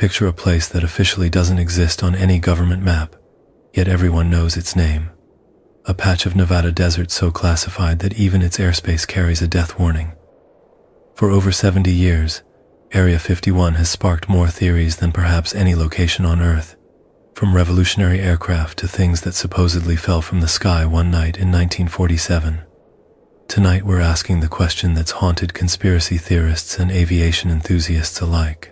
Picture a place that officially doesn't exist on any government map, yet everyone knows its name. A patch of Nevada desert so classified that even its airspace carries a death warning. For over 70 years, Area 51 has sparked more theories than perhaps any location on Earth, from revolutionary aircraft to things that supposedly fell from the sky one night in 1947. Tonight we're asking the question that's haunted conspiracy theorists and aviation enthusiasts alike.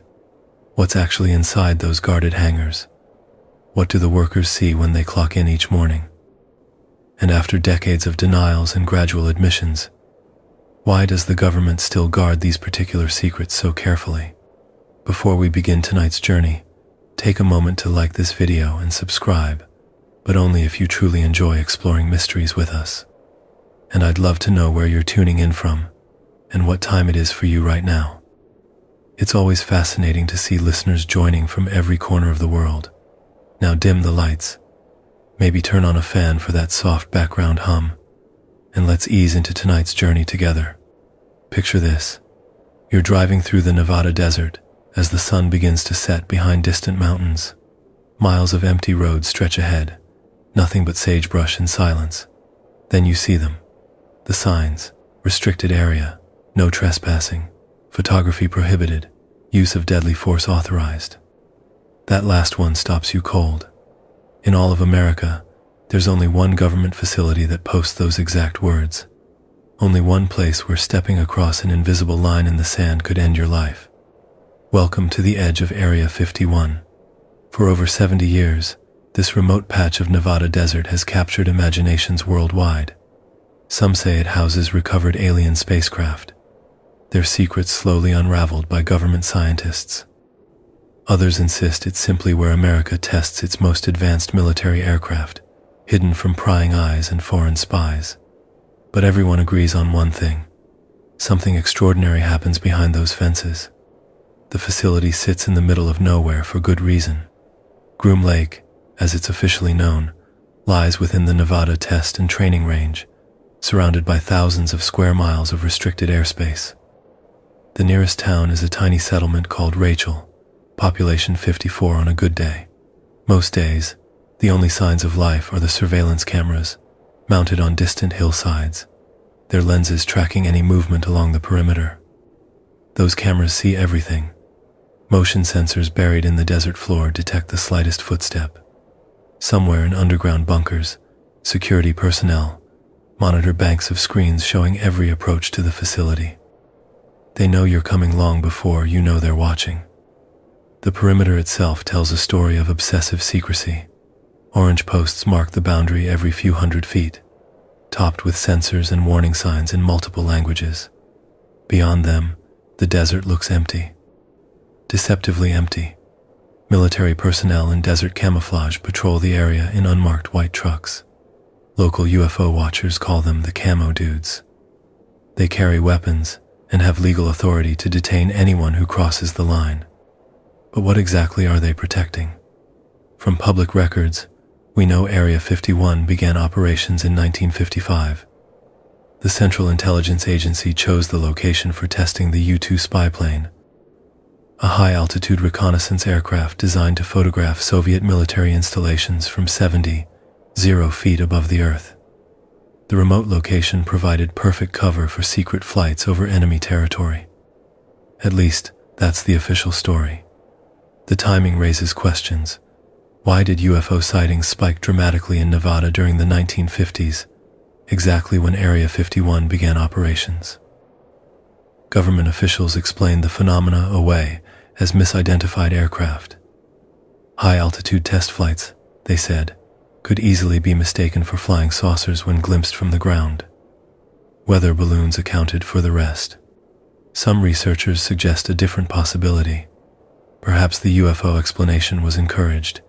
What's actually inside those guarded hangars? What do the workers see when they clock in each morning? And after decades of denials and gradual admissions, why does the government still guard these particular secrets so carefully? Before we begin tonight's journey, take a moment to like this video and subscribe, but only if you truly enjoy exploring mysteries with us. And I'd love to know where you're tuning in from and what time it is for you right now. It's always fascinating to see listeners joining from every corner of the world. Now dim the lights, maybe turn on a fan for that soft background hum, and let's ease into tonight's journey together. Picture this. You're driving through the Nevada desert as the sun begins to set behind distant mountains. Miles of empty roads stretch ahead, nothing but sagebrush and silence. Then you see them. The signs: restricted area, no trespassing, photography prohibited, use of deadly force authorized. That last one stops you cold. In all of America, there's only one government facility that posts those exact words. Only one place where stepping across an invisible line in the sand could end your life. Welcome to the edge of Area 51. For over 70 years, this remote patch of Nevada desert has captured imaginations worldwide. Some say it houses recovered alien spacecraft, their secrets slowly unraveled by government scientists. Others insist it's simply where America tests its most advanced military aircraft, hidden from prying eyes and foreign spies. But everyone agrees on one thing: something extraordinary happens behind those fences. The facility sits in the middle of nowhere for good reason. Groom Lake, as it's officially known, lies within the Nevada Test and Training Range, surrounded by thousands of square miles of restricted airspace. The nearest town is a tiny settlement called Rachel, population 54 on a good day. Most days, the only signs of life are the surveillance cameras, mounted on distant hillsides, their lenses tracking any movement along the perimeter. Those cameras see everything. Motion sensors buried in the desert floor detect the slightest footstep. Somewhere in underground bunkers, security personnel monitor banks of screens showing every approach to the facility. They know you're coming long before you know they're watching. The perimeter itself tells a story of obsessive secrecy. Orange posts mark the boundary every few hundred feet, topped with sensors and warning signs in multiple languages. Beyond them, the desert looks empty. Deceptively empty. Military personnel in desert camouflage patrol the area in unmarked white trucks. Local UFO watchers call them the Camo Dudes. They carry weapons and have legal authority to detain anyone who crosses the line. But what exactly are they protecting? From public records, we know Area 51 began operations in 1955. The Central Intelligence Agency chose the location for testing the U-2 spy plane, a high-altitude reconnaissance aircraft designed to photograph Soviet military installations from 70 feet above the Earth. The remote location provided perfect cover for secret flights over enemy territory. At least, that's the official story. The timing raises questions. Why did UFO sightings spike dramatically in Nevada during the 1950s, exactly when Area 51 began operations? Government officials explained the phenomena away as misidentified aircraft. High-altitude test flights, they said, could easily be mistaken for flying saucers when glimpsed from the ground. Weather balloons accounted for the rest. Some researchers suggest a different possibility. Perhaps the UFO explanation was encouraged,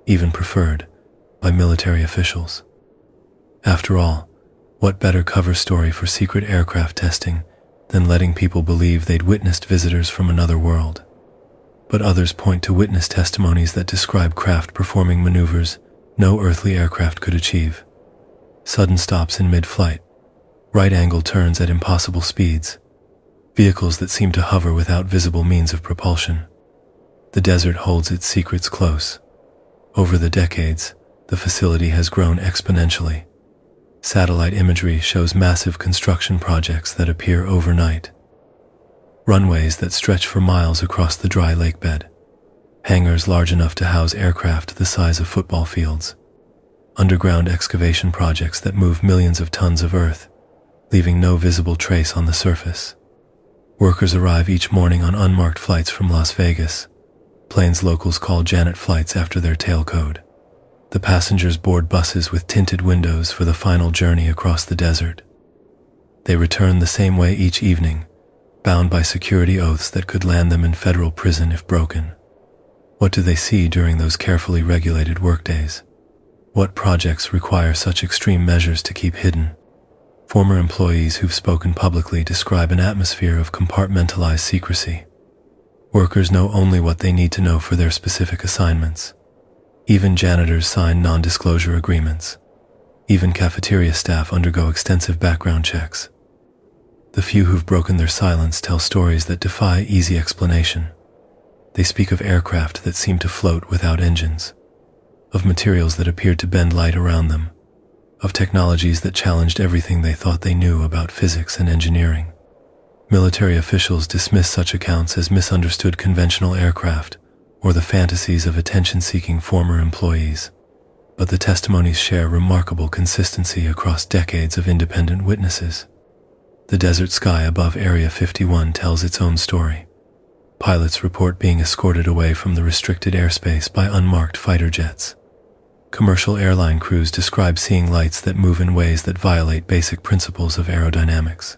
even preferred, by military officials. After all, what better cover story for secret aircraft testing than letting people believe they'd witnessed visitors from another world? But others point to witness testimonies that describe craft performing maneuvers no earthly aircraft could achieve. Sudden stops in mid-flight, right-angle turns at impossible speeds, vehicles that seem to hover without visible means of propulsion. The desert holds its secrets close. Over the decades, the facility has grown exponentially. Satellite imagery shows massive construction projects that appear overnight. Runways that stretch for miles across the dry lake bed. Hangars large enough to house aircraft the size of football fields. Underground excavation projects that move millions of tons of earth, leaving no visible trace on the surface. Workers arrive each morning on unmarked flights from Las Vegas. Planes locals call Janet flights after their tail code. The passengers board buses with tinted windows for the final journey across the desert. They return the same way each evening, bound by security oaths that could land them in federal prison if broken. What do they see during those carefully regulated workdays? What projects require such extreme measures to keep hidden? Former employees who've spoken publicly describe an atmosphere of compartmentalized secrecy. Workers know only what they need to know for their specific assignments. Even janitors sign non-disclosure agreements. Even cafeteria staff undergo extensive background checks. The few who've broken their silence tell stories that defy easy explanation. They speak of aircraft that seem to float without engines, of materials that appeared to bend light around them, of technologies that challenged everything they thought they knew about physics and engineering. Military officials dismiss such accounts as misunderstood conventional aircraft or the fantasies of attention-seeking former employees. But the testimonies share remarkable consistency across decades of independent witnesses. The desert sky above Area 51 tells its own story. Pilots report being escorted away from the restricted airspace by unmarked fighter jets. Commercial airline crews describe seeing lights that move in ways that violate basic principles of aerodynamics.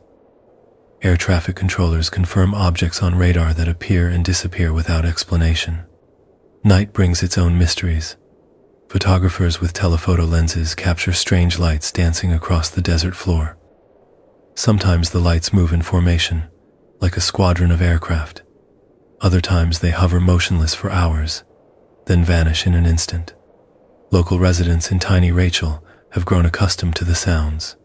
Air traffic controllers confirm objects on radar that appear and disappear without explanation. Night brings its own mysteries. Photographers with telephoto lenses capture strange lights dancing across the desert floor. Sometimes the lights move in formation, like a squadron of aircraft. Other times they hover motionless for hours, then vanish in an instant. Local residents in tiny Rachel have grown accustomed to the sounds.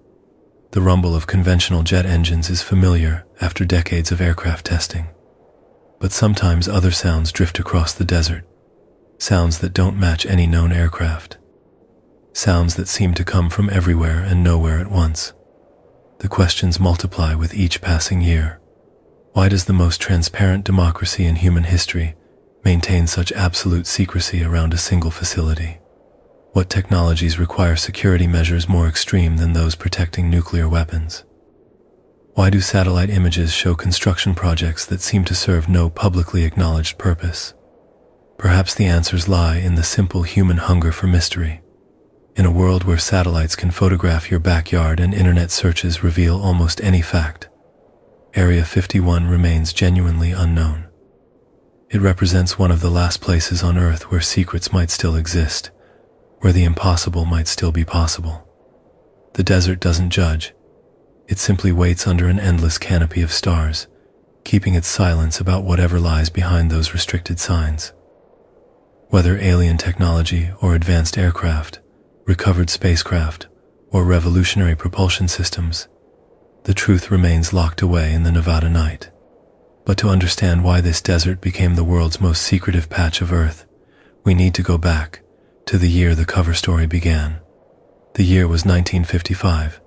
The rumble of conventional jet engines is familiar after decades of aircraft testing. But sometimes other sounds drift across the desert, sounds that don't match any known aircraft. Sounds that seem to come from everywhere and nowhere at once. The questions multiply with each passing year. Why does the most transparent democracy in human history maintain such absolute secrecy around a single facility? What technologies require security measures more extreme than those protecting nuclear weapons? Why do satellite images show construction projects that seem to serve no publicly acknowledged purpose? Perhaps the answers lie in the simple human hunger for mystery. In a world where satellites can photograph your backyard and internet searches reveal almost any fact, Area 51 remains genuinely unknown. It represents one of the last places on Earth where secrets might still exist, where the impossible might still be possible. The desert doesn't judge. It simply waits under an endless canopy of stars, keeping its silence about whatever lies behind those restricted signs. Whether alien technology or advanced aircraft, recovered spacecraft, or revolutionary propulsion systems, the truth remains locked away in the Nevada night. But to understand why this desert became the world's most secretive patch of Earth, we need to go back to the year the cover story began. The year was 1955.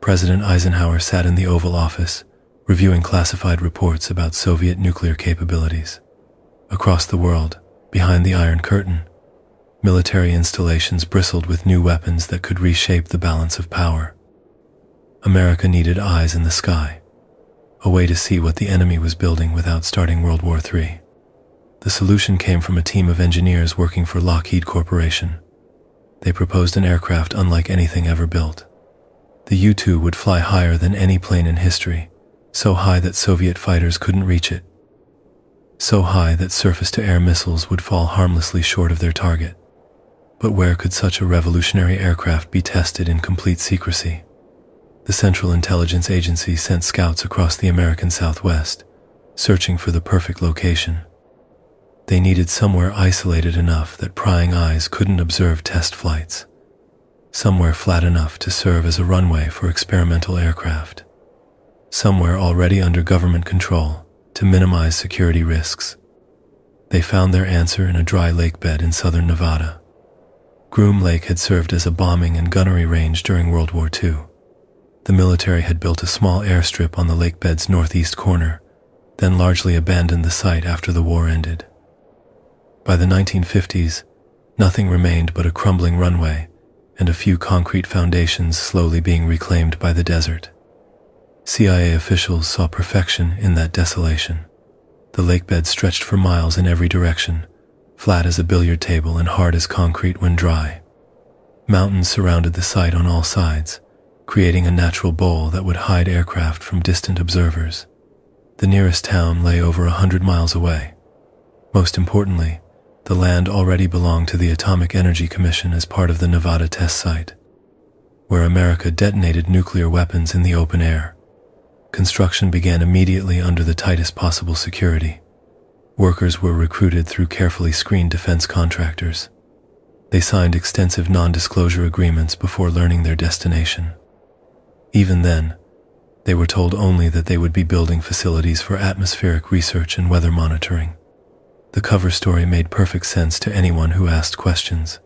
President Eisenhower sat in the Oval Office, reviewing classified reports about Soviet nuclear capabilities. Across the world, behind the Iron Curtain, military installations bristled with new weapons that could reshape the balance of power. America needed eyes in the sky, a way to see what the enemy was building without starting World War III. The solution came from a team of engineers working for Lockheed Corporation. They proposed an aircraft unlike anything ever built. The U-2 would fly higher than any plane in history, so high that Soviet fighters couldn't reach it, so high that surface-to-air missiles would fall harmlessly short of their target. But where could such a revolutionary aircraft be tested in complete secrecy? The Central Intelligence Agency sent scouts across the American Southwest, searching for the perfect location. They needed somewhere isolated enough that prying eyes couldn't observe test flights, somewhere flat enough to serve as a runway for experimental aircraft, somewhere already under government control to minimize security risks. They found their answer in a dry lake bed in southern Nevada. Groom Lake had served as a bombing and gunnery range during World War II. The military had built a small airstrip on the lake bed's northeast corner, then largely abandoned the site after the war ended. By the 1950s, nothing remained but a crumbling runway and a few concrete foundations slowly being reclaimed by the desert. CIA officials saw perfection in that desolation. The lake bed stretched for miles in every direction, flat as a billiard table and hard as concrete when dry. Mountains surrounded the site on all sides, creating a natural bowl that would hide aircraft from distant observers. The nearest town lay over 100 miles away. Most importantly, the land already belonged to the Atomic Energy Commission as part of the Nevada test site, where America detonated nuclear weapons in the open air. Construction began immediately under the tightest possible security. Workers were recruited through carefully screened defense contractors. They signed extensive non-disclosure agreements before learning their destination. Even then, they were told only that they would be building facilities for atmospheric research and weather monitoring. The cover story made perfect sense to anyone who asked questions.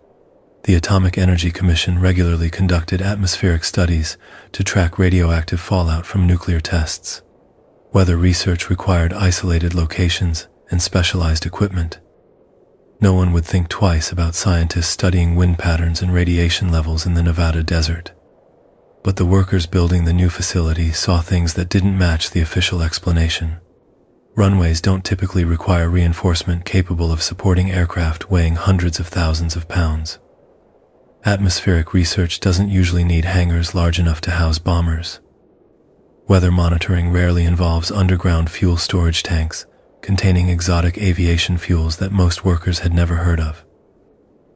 The Atomic Energy Commission regularly conducted atmospheric studies to track radioactive fallout from nuclear tests. Weather research required isolated locations and specialized equipment. No one would think twice about scientists studying wind patterns and radiation levels in the Nevada desert. But the workers building the new facility saw things that didn't match the official explanation. Runways don't typically require reinforcement capable of supporting aircraft weighing hundreds of thousands of pounds. Atmospheric research doesn't usually need hangars large enough to house bombers. Weather monitoring rarely involves underground fuel storage tanks containing exotic aviation fuels that most workers had never heard of.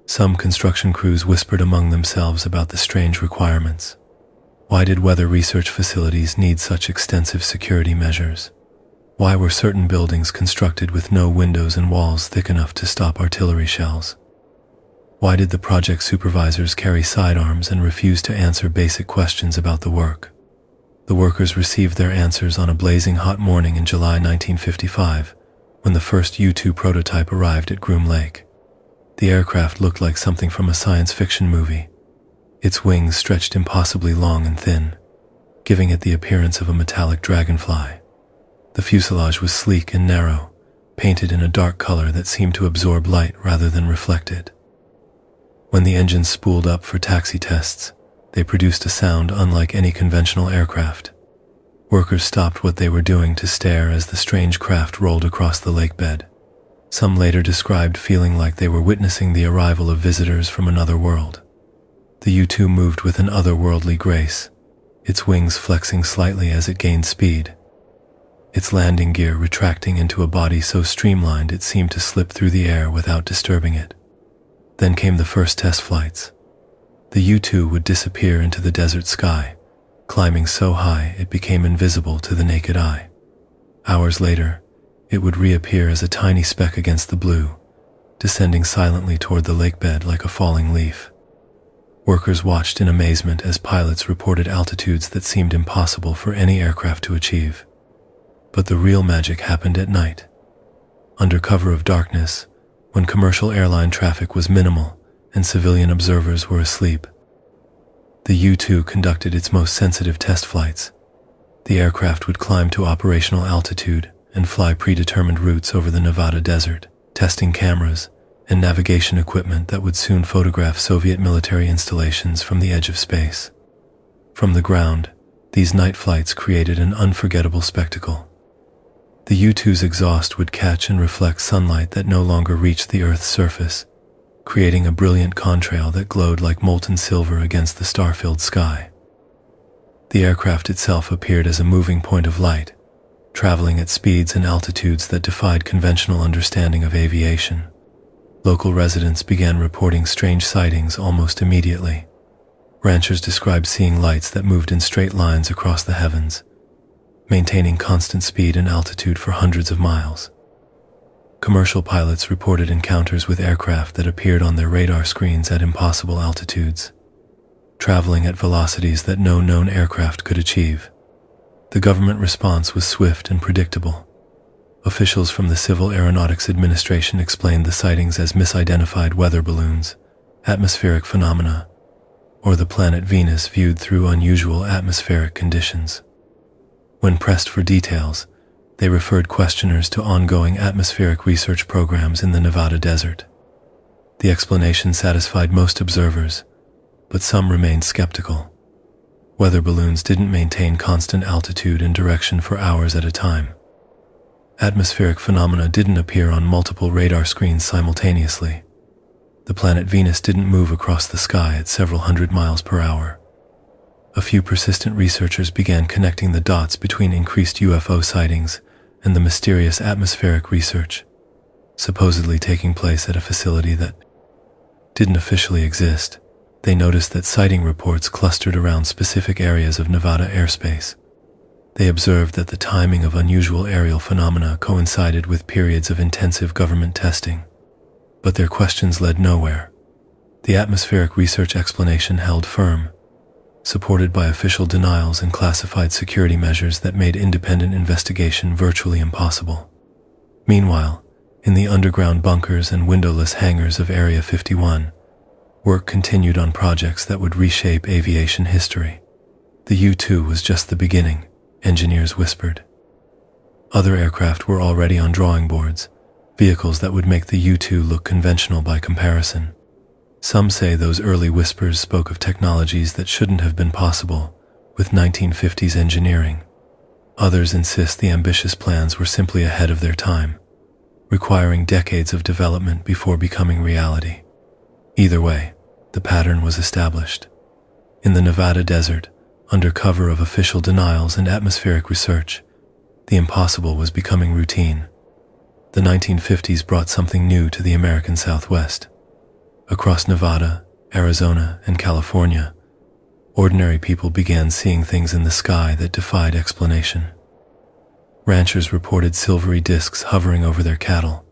Some construction crews whispered among themselves about the strange requirements. Why did weather research facilities need such extensive security measures? Why were certain buildings constructed with no windows and walls thick enough to stop artillery shells? Why did the project supervisors carry sidearms and refuse to answer basic questions about the work? The workers received their answers on a blazing hot morning in July 1955, when the first U-2 prototype arrived at Groom Lake. The aircraft looked like something from a science fiction movie. Its wings stretched impossibly long and thin, giving it the appearance of a metallic dragonfly. The fuselage was sleek and narrow, painted in a dark color that seemed to absorb light rather than reflect it. When the engines spooled up for taxi tests, they produced a sound unlike any conventional aircraft. Workers stopped what they were doing to stare as the strange craft rolled across the lake bed. Some later described feeling like they were witnessing the arrival of visitors from another world. The U-2 moved with an otherworldly grace, its wings flexing slightly as it gained speed. Its landing gear retracting into a body so streamlined it seemed to slip through the air without disturbing it. Then came the first test flights. The U-2 would disappear into the desert sky, climbing so high it became invisible to the naked eye. Hours later, it would reappear as a tiny speck against the blue, descending silently toward the lake bed like a falling leaf. Workers watched in amazement as pilots reported altitudes that seemed impossible for any aircraft to achieve. But the real magic happened at night. Under cover of darkness, when commercial airline traffic was minimal and civilian observers were asleep, the U-2 conducted its most sensitive test flights. The aircraft would climb to operational altitude and fly predetermined routes over the Nevada desert, testing cameras and navigation equipment that would soon photograph Soviet military installations from the edge of space. From the ground, these night flights created an unforgettable spectacle. The U-2's exhaust would catch and reflect sunlight that no longer reached the Earth's surface, creating a brilliant contrail that glowed like molten silver against the star-filled sky. The aircraft itself appeared as a moving point of light, traveling at speeds and altitudes that defied conventional understanding of aviation. Local residents began reporting strange sightings almost immediately. Ranchers described seeing lights that moved in straight lines across the heavens, maintaining constant speed and altitude for hundreds of miles. Commercial pilots reported encounters with aircraft that appeared on their radar screens at impossible altitudes, traveling at velocities that no known aircraft could achieve. The government response was swift and predictable. Officials from the Civil Aeronautics Administration explained the sightings as misidentified weather balloons, atmospheric phenomena, or the planet Venus viewed through unusual atmospheric conditions. When pressed for details, they referred questioners to ongoing atmospheric research programs in the Nevada desert. The explanation satisfied most observers, but some remained skeptical. Weather balloons didn't maintain constant altitude and direction for hours at a time. Atmospheric phenomena didn't appear on multiple radar screens simultaneously. The planet Venus didn't move across the sky at several hundred miles per hour. A few persistent researchers began connecting the dots between increased UFO sightings and the mysterious atmospheric research, supposedly taking place at a facility that didn't officially exist. They noticed that sighting reports clustered around specific areas of Nevada airspace. They observed that the timing of unusual aerial phenomena coincided with periods of intensive government testing. But their questions led nowhere. The atmospheric research explanation held firm, supported by official denials and classified security measures that made independent investigation virtually impossible. Meanwhile, in the underground bunkers and windowless hangars of Area 51, work continued on projects that would reshape aviation history. The U-2 was just the beginning, engineers whispered. Other aircraft were already on drawing boards, vehicles that would make the U-2 look conventional by comparison. Some say those early whispers spoke of technologies that shouldn't have been possible with 1950s engineering. Others insist the ambitious plans were simply ahead of their time, requiring decades of development before becoming reality. Either way, the pattern was established. In the Nevada desert, under cover of official denials and atmospheric research, the impossible was becoming routine. The 1950s brought something new to the American Southwest. Across Nevada, Arizona, and California, ordinary people began seeing things in the sky that defied explanation. Ranchers reported silvery discs hovering over their cattle.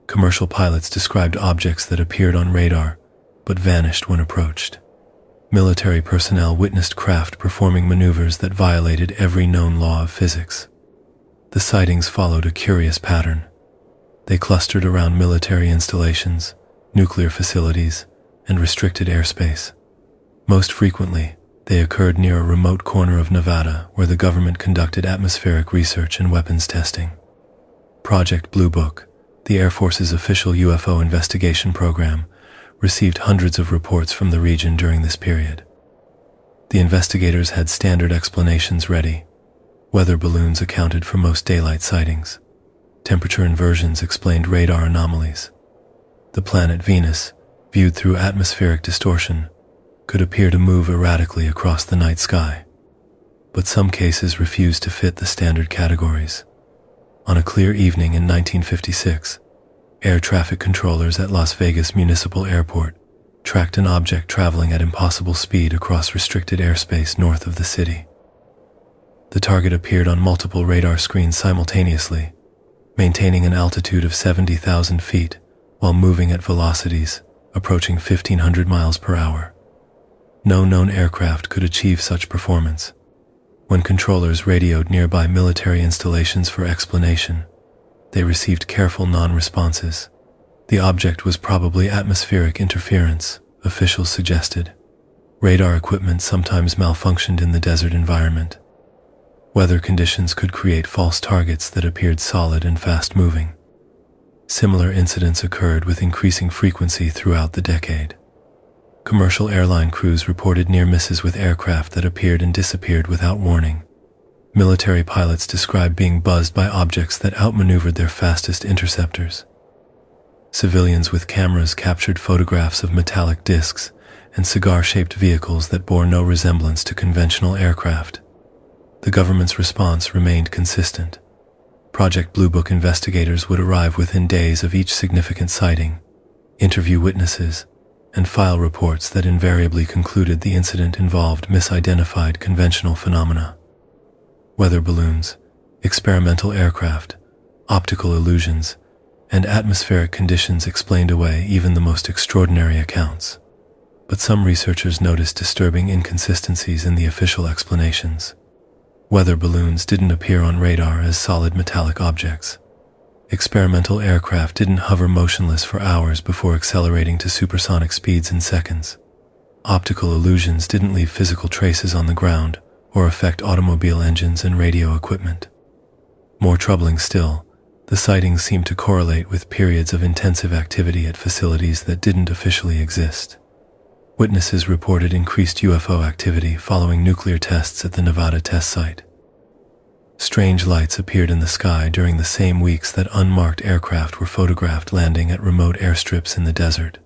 Commercial pilots described objects that appeared on radar but vanished when approached. Military personnel witnessed craft performing maneuvers that violated every known law of physics. The sightings followed a curious pattern. They clustered around military installations, nuclear facilities, and restricted airspace. Most frequently, they occurred near a remote corner of Nevada where the government conducted atmospheric research and weapons testing. Project Blue Book, the Air Force's official UFO investigation program, received hundreds of reports from the region during this period. The investigators had standard explanations ready. Weather balloons accounted for most daylight sightings. Temperature inversions explained radar anomalies. The planet Venus, viewed through atmospheric distortion, could appear to move erratically across the night sky. But some cases refused to fit the standard categories. On a clear evening in 1956, air traffic controllers at Las Vegas Municipal Airport tracked an object traveling at impossible speed across restricted airspace north of the city. The target appeared on multiple radar screens simultaneously, maintaining an altitude of 70,000 feet while moving at velocities approaching 1,500 miles per hour. No known aircraft could achieve such performance. When controllers radioed nearby military installations for explanation, they received careful non-responses. The object was probably atmospheric interference, officials suggested. Radar equipment sometimes malfunctioned in the desert environment. Weather conditions could create false targets that appeared solid and fast-moving. Similar incidents occurred with increasing frequency throughout the decade. Commercial airline crews reported near misses with aircraft that appeared and disappeared without warning. Military pilots described being buzzed by objects that outmaneuvered their fastest interceptors. Civilians with cameras captured photographs of metallic discs and cigar-shaped vehicles that bore no resemblance to conventional aircraft. The government's response remained consistent. Project Blue Book investigators would arrive within days of each significant sighting, interview witnesses, and file reports that invariably concluded the incident involved misidentified conventional phenomena. Weather balloons, experimental aircraft, optical illusions, and atmospheric conditions explained away even the most extraordinary accounts. But some researchers noticed disturbing inconsistencies in the official explanations. Weather balloons didn't appear on radar as solid metallic objects. Experimental aircraft didn't hover motionless for hours before accelerating to supersonic speeds in seconds. Optical illusions didn't leave physical traces on the ground or affect automobile engines and radio equipment. More troubling still, the sightings seemed to correlate with periods of intensive activity at facilities that didn't officially exist. Witnesses reported increased UFO activity following nuclear tests at the Nevada test site. Strange lights appeared in the sky during the same weeks that unmarked aircraft were photographed landing at remote airstrips in the desert.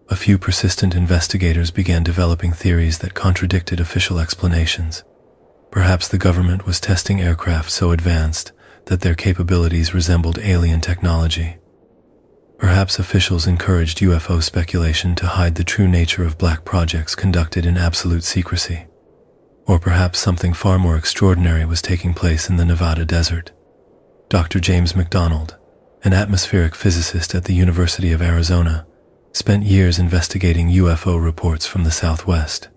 A few persistent investigators began developing theories that contradicted official explanations. Perhaps the government was testing aircraft so advanced that their capabilities resembled alien technology. Perhaps officials encouraged UFO speculation to hide the true nature of black projects conducted in absolute secrecy. Or perhaps something far more extraordinary was taking place in the Nevada desert. Dr. James McDonald, an atmospheric physicist at the University of Arizona, spent years investigating UFO reports from the Southwest.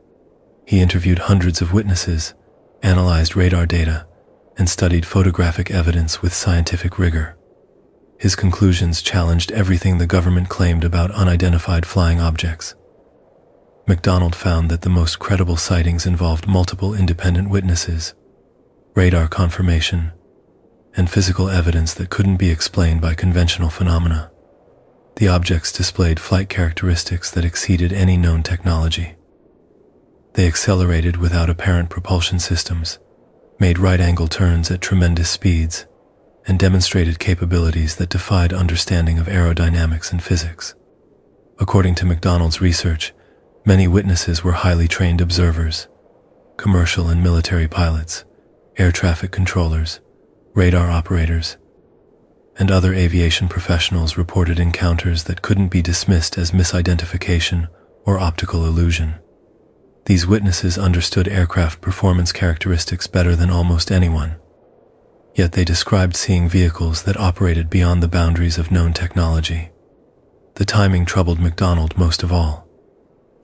He interviewed hundreds of witnesses, analyzed radar data, and studied photographic evidence with scientific rigor. His conclusions challenged everything the government claimed about unidentified flying objects. McDonald found that the most credible sightings involved multiple independent witnesses, radar confirmation, and physical evidence that couldn't be explained by conventional phenomena. The objects displayed flight characteristics that exceeded any known technology. They accelerated without apparent propulsion systems, made right-angle turns at tremendous speeds, and demonstrated capabilities that defied understanding of aerodynamics and physics. According to McDonald's research, many witnesses were highly trained observers, commercial and military pilots, air traffic controllers, radar operators, and other aviation professionals reported encounters that couldn't be dismissed as misidentification or optical illusion. These witnesses understood aircraft performance characteristics better than almost anyone. Yet they described seeing vehicles that operated beyond the boundaries of known technology. The timing troubled McDonald most of all.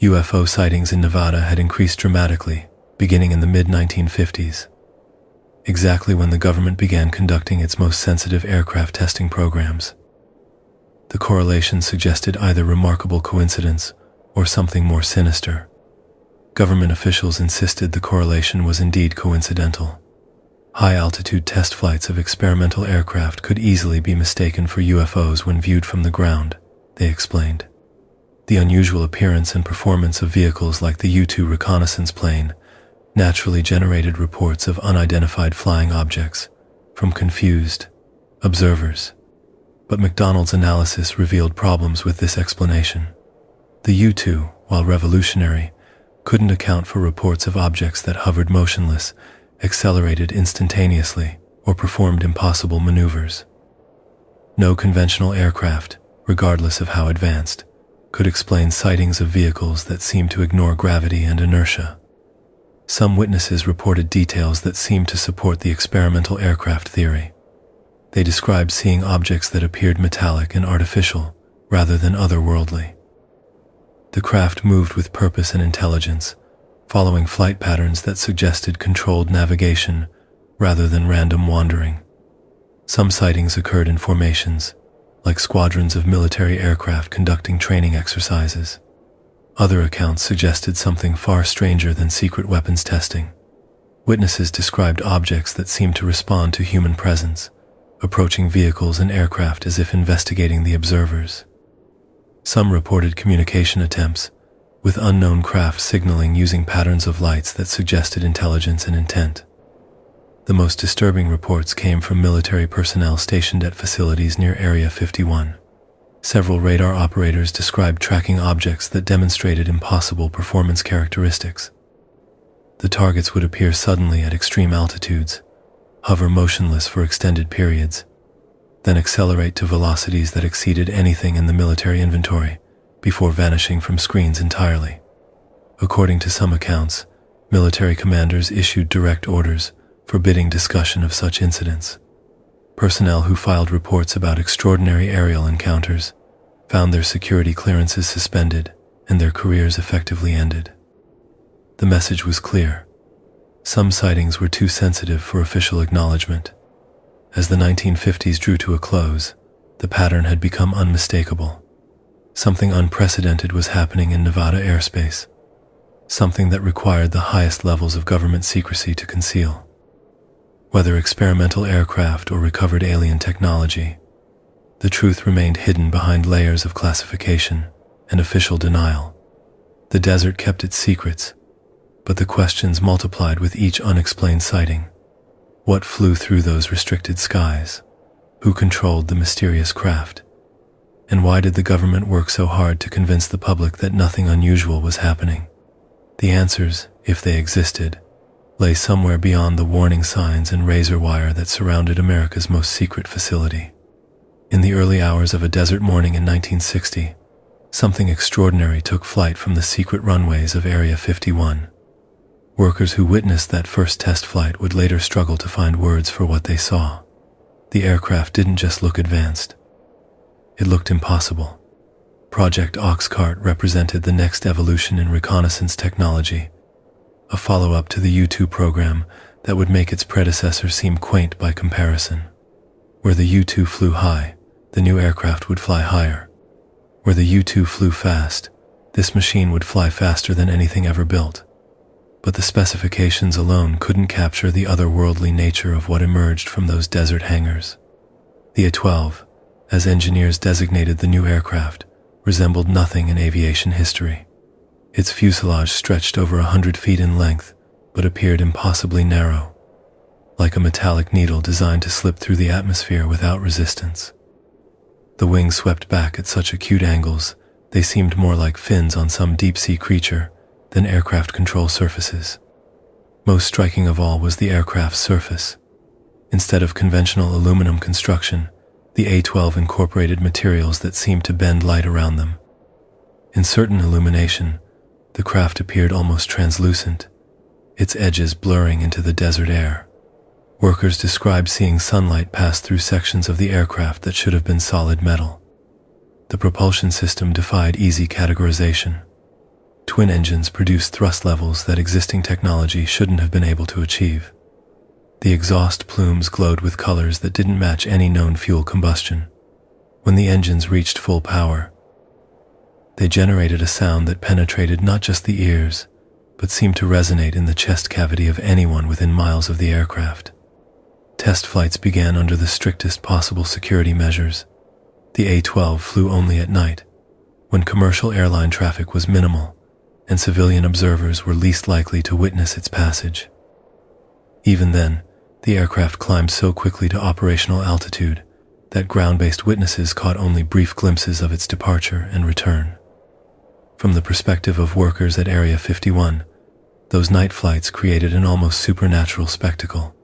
UFO sightings in Nevada had increased dramatically, beginning in the mid-1950s. Exactly when the government began conducting its most sensitive aircraft testing programs. The correlation suggested either remarkable coincidence or something more sinister. Government officials insisted the correlation was indeed coincidental. High-altitude test flights of experimental aircraft could easily be mistaken for UFOs when viewed from the ground, they explained. The unusual appearance and performance of vehicles like the U-2 reconnaissance plane naturally generated reports of unidentified flying objects from confused observers. But McDonald's analysis revealed problems with this explanation. The U-2, while revolutionary, couldn't account for reports of objects that hovered motionless, accelerated instantaneously, or performed impossible maneuvers. No conventional aircraft, regardless of how advanced, could explain sightings of vehicles that seemed to ignore gravity and inertia. Some witnesses reported details that seemed to support the experimental aircraft theory. They described seeing objects that appeared metallic and artificial, rather than otherworldly. The craft moved with purpose and intelligence, following flight patterns that suggested controlled navigation rather than random wandering. Some sightings occurred in formations, like squadrons of military aircraft conducting training exercises. Other accounts suggested something far stranger than secret weapons testing. Witnesses described objects that seemed to respond to human presence, approaching vehicles and aircraft as if investigating the observers. Some reported communication attempts, with unknown craft signaling using patterns of lights that suggested intelligence and intent. The most disturbing reports came from military personnel stationed at facilities near Area 51. Several radar operators described tracking objects that demonstrated impossible performance characteristics. The targets would appear suddenly at extreme altitudes, hover motionless for extended periods, then accelerate to velocities that exceeded anything in the military inventory, before vanishing from screens entirely. According to some accounts, military commanders issued direct orders forbidding discussion of such incidents. Personnel who filed reports about extraordinary aerial encounters found their security clearances suspended and their careers effectively ended. The message was clear. Some sightings were too sensitive for official acknowledgement. As the 1950s drew to a close, the pattern had become unmistakable. Something unprecedented was happening in Nevada airspace, something that required the highest levels of government secrecy to conceal. Whether experimental aircraft or recovered alien technology, the truth remained hidden behind layers of classification and official denial. The desert kept its secrets, but the questions multiplied with each unexplained sighting. What flew through those restricted skies? Who controlled the mysterious craft? And why did the government work so hard to convince the public that nothing unusual was happening? The answers, if they existed, lay somewhere beyond the warning signs and razor wire that surrounded America's most secret facility. In the early hours of a desert morning in 1960, something extraordinary took flight from the secret runways of Area 51. Workers who witnessed that first test flight would later struggle to find words for what they saw. The aircraft didn't just look advanced. It looked impossible. Project Oxcart represented the next evolution in reconnaissance technology, a follow-up to the U-2 program that would make its predecessor seem quaint by comparison. Where the U-2 flew high, the new aircraft would fly higher. Where the U-2 flew fast, this machine would fly faster than anything ever built. But the specifications alone couldn't capture the otherworldly nature of what emerged from those desert hangars. The A-12, as engineers designated the new aircraft, resembled nothing in aviation history. Its fuselage stretched over 100 feet in length, but appeared impossibly narrow, like a metallic needle designed to slip through the atmosphere without resistance. The wings swept back at such acute angles, they seemed more like fins on some deep-sea creature than aircraft control surfaces. Most striking of all was the aircraft's surface. Instead of conventional aluminum construction, the A-12 incorporated materials that seemed to bend light around them. In certain illumination, the craft appeared almost translucent, its edges blurring into the desert air. Workers described seeing sunlight pass through sections of the aircraft that should have been solid metal. The propulsion system defied easy categorization. Twin engines produced thrust levels that existing technology shouldn't have been able to achieve. The exhaust plumes glowed with colors that didn't match any known fuel combustion. When the engines reached full power, they generated a sound that penetrated not just the ears, but seemed to resonate in the chest cavity of anyone within miles of the aircraft. Test flights began under the strictest possible security measures. The A-12 flew only at night, when commercial airline traffic was minimal, and civilian observers were least likely to witness its passage. Even then, the aircraft climbed so quickly to operational altitude that ground-based witnesses caught only brief glimpses of its departure and return. From the perspective of workers at Area 51, those night flights created an almost supernatural spectacle.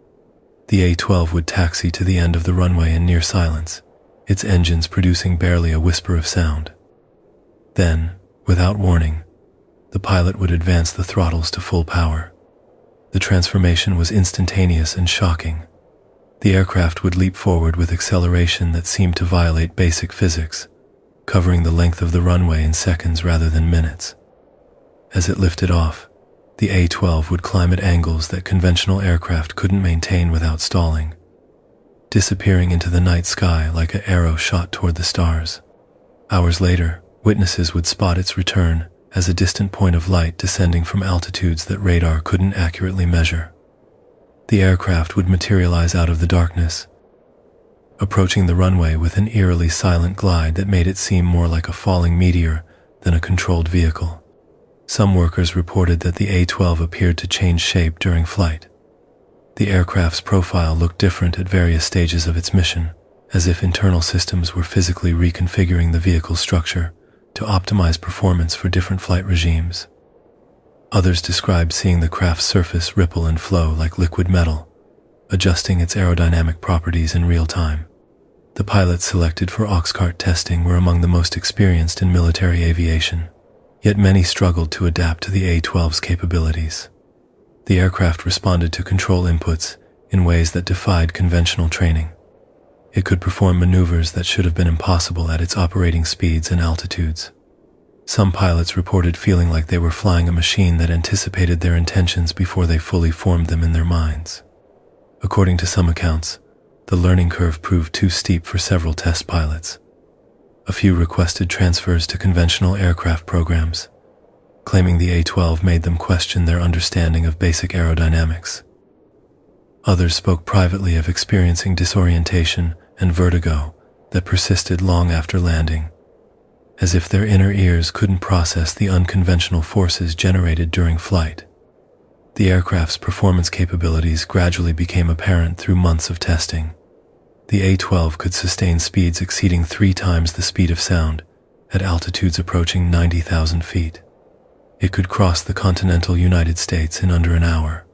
The A-12 would taxi to the end of the runway in near silence, its engines producing barely a whisper of sound. Then, without warning, the pilot would advance the throttles to full power. The transformation was instantaneous and shocking. The aircraft would leap forward with acceleration that seemed to violate basic physics, covering the length of the runway in seconds rather than minutes. As it lifted off, the A-12 would climb at angles that conventional aircraft couldn't maintain without stalling, disappearing into the night sky like an arrow shot toward the stars. Hours later, witnesses would spot its return as a distant point of light descending from altitudes that radar couldn't accurately measure. The aircraft would materialize out of the darkness, approaching the runway with an eerily silent glide that made it seem more like a falling meteor than a controlled vehicle. Some workers reported that the A-12 appeared to change shape during flight. The aircraft's profile looked different at various stages of its mission, as if internal systems were physically reconfiguring the vehicle's structure to optimize performance for different flight regimes. Others described seeing the craft's surface ripple and flow like liquid metal, adjusting its aerodynamic properties in real time. The pilots selected for Oxcart testing were among the most experienced in military aviation, yet many struggled to adapt to the A-12's capabilities. The aircraft responded to control inputs in ways that defied conventional training. It could perform maneuvers that should have been impossible at its operating speeds and altitudes. Some pilots reported feeling like they were flying a machine that anticipated their intentions before they fully formed them in their minds. According to some accounts, the learning curve proved too steep for several test pilots. A few requested transfers to conventional aircraft programs, claiming the A-12 made them question their understanding of basic aerodynamics. Others spoke privately of experiencing disorientation and vertigo that persisted long after landing, as if their inner ears couldn't process the unconventional forces generated during flight. The aircraft's performance capabilities gradually became apparent through months of testing. The A-12 could sustain speeds exceeding 3 times the speed of sound at altitudes approaching 90,000 feet. It could cross the continental United States in under an hour.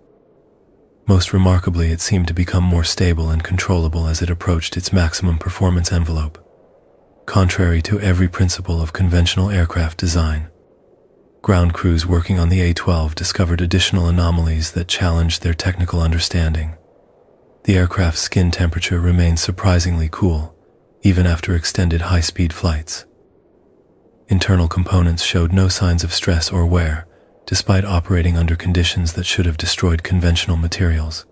Most remarkably, it seemed to become more stable and controllable as it approached its maximum performance envelope, contrary to every principle of conventional aircraft design. Ground crews working on the A-12 discovered additional anomalies that challenged their technical understanding. The aircraft's skin temperature remained surprisingly cool, even after extended high-speed flights. Internal components showed no signs of stress or wear, despite operating under conditions that should have destroyed conventional materials.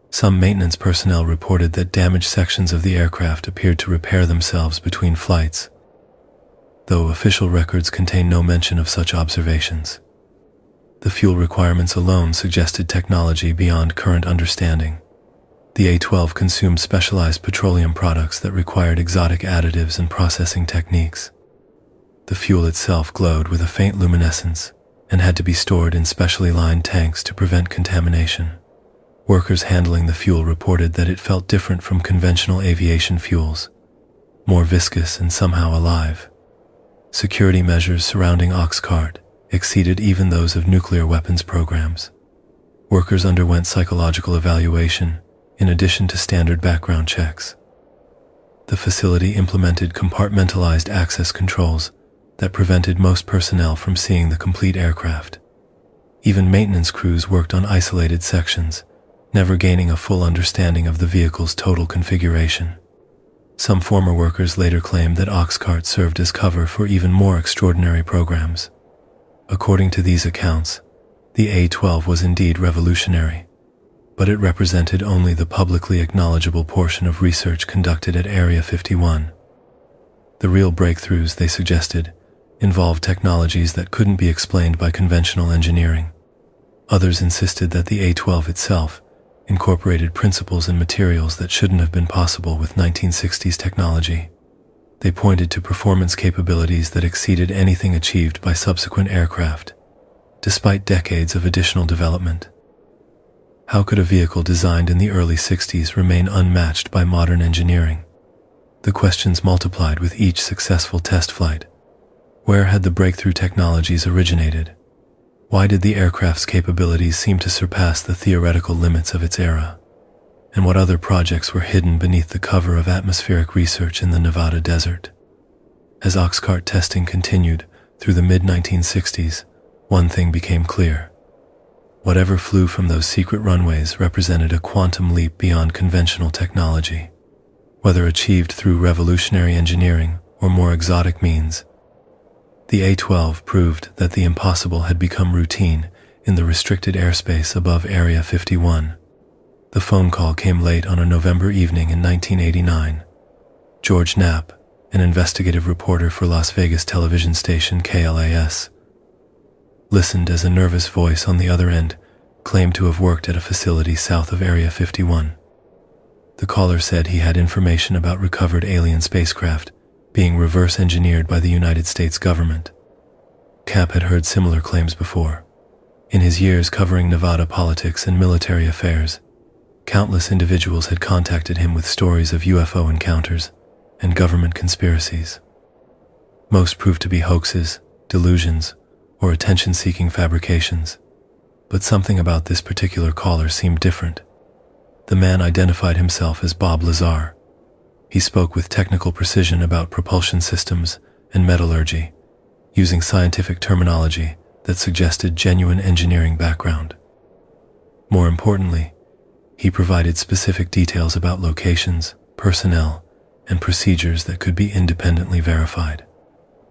Some maintenance personnel reported that damaged sections of the aircraft appeared to repair themselves between flights, though official records contain no mention of such observations. The fuel requirements alone suggested technology beyond current understanding. The A-12 consumed specialized petroleum products that required exotic additives and processing techniques. The fuel itself glowed with a faint luminescence and had to be stored in specially lined tanks to prevent contamination. Workers handling the fuel reported that it felt different from conventional aviation fuels, more viscous and somehow alive. Security measures surrounding Oxcart exceeded even those of nuclear weapons programs. Workers underwent psychological evaluation in addition to standard background checks. The facility implemented compartmentalized access controls that prevented most personnel from seeing the complete aircraft. Even maintenance crews worked on isolated sections, never gaining a full understanding of the vehicle's total configuration. Some former workers later claimed that Oxcart served as cover for even more extraordinary programs. According to these accounts, the A-12 was indeed revolutionary, but it represented only the publicly acknowledgeable portion of research conducted at Area 51. The real breakthroughs, they suggested, involved technologies that couldn't be explained by conventional engineering. Others insisted that the A-12 itself incorporated principles and materials that shouldn't have been possible with 1960s technology. They pointed to performance capabilities that exceeded anything achieved by subsequent aircraft, despite decades of additional development. How could a vehicle designed in the early 60s remain unmatched by modern engineering? The questions multiplied with each successful test flight. Where had the breakthrough technologies originated? Why did the aircraft's capabilities seem to surpass the theoretical limits of its era? And what other projects were hidden beneath the cover of atmospheric research in the Nevada desert? As Oxcart testing continued through the mid-1960s, one thing became clear. Whatever flew from those secret runways represented a quantum leap beyond conventional technology. Whether achieved through revolutionary engineering or more exotic means, the A-12 proved that the impossible had become routine in the restricted airspace above Area 51. The phone call came late on a November evening in 1989. George Knapp, an investigative reporter for Las Vegas television station KLAS, listened as a nervous voice on the other end claimed to have worked at a facility south of Area 51. The caller said he had information about recovered alien spacecraft being reverse engineered by the United States government. Knapp had heard similar claims before. In his years covering Nevada politics and military affairs, countless individuals had contacted him with stories of UFO encounters and government conspiracies. Most proved to be hoaxes, delusions, or attention-seeking fabrications, but something about this particular caller seemed different. The man identified himself as Bob Lazar. He spoke with technical precision about propulsion systems and metallurgy, using scientific terminology that suggested genuine engineering background. More importantly, he provided specific details about locations, personnel, and procedures that could be independently verified.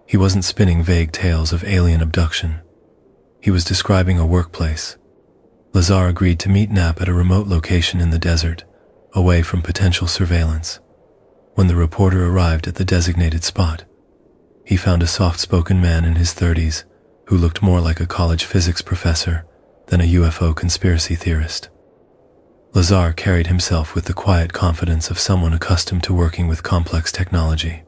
He wasn't spinning vague tales of alien abduction. He was describing a workplace. Lazar agreed to meet Knapp at a remote location in the desert, away from potential surveillance. When the reporter arrived at the designated spot, he found a soft-spoken man in his 30s who looked more like a college physics professor than a UFO conspiracy theorist. Lazar carried himself with the quiet confidence of someone accustomed to working with complex technology.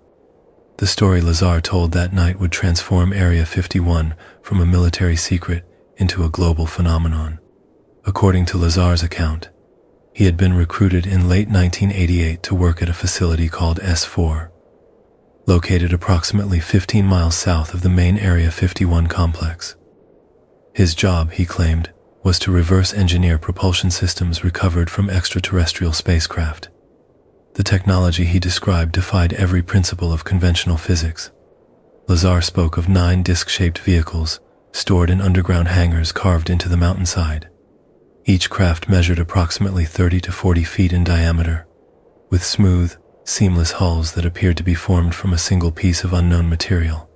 The story Lazar told that night would transform Area 51 from a military secret into a global phenomenon. According to Lazar's account, he had been recruited in late 1988 to work at a facility called S4, located approximately 15 miles south of the main Area 51 complex. His job, he claimed, was to reverse engineer propulsion systems recovered from extraterrestrial spacecraft. The technology he described defied every principle of conventional physics. Lazar spoke of 9 disc-shaped vehicles stored in underground hangars carved into the mountainside. Each craft measured approximately 30 to 40 feet in diameter, with smooth, seamless hulls that appeared to be formed from a single piece of unknown material.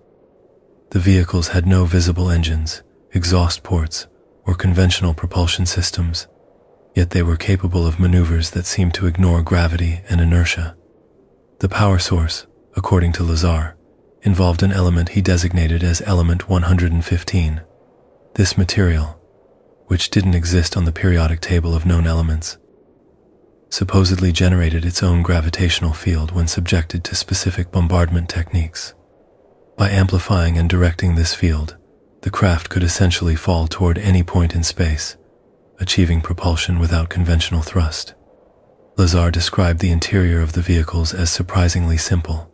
The vehicles had no visible engines, exhaust ports, or conventional propulsion systems, yet they were capable of maneuvers that seemed to ignore gravity and inertia. The power source, according to Lazar, involved an element he designated as element 115. This material, which didn't exist on the periodic table of known elements, supposedly generated its own gravitational field when subjected to specific bombardment techniques. By amplifying and directing this field, the craft could essentially fall toward any point in space, achieving propulsion without conventional thrust. Lazar described the interior of the vehicles as surprisingly simple.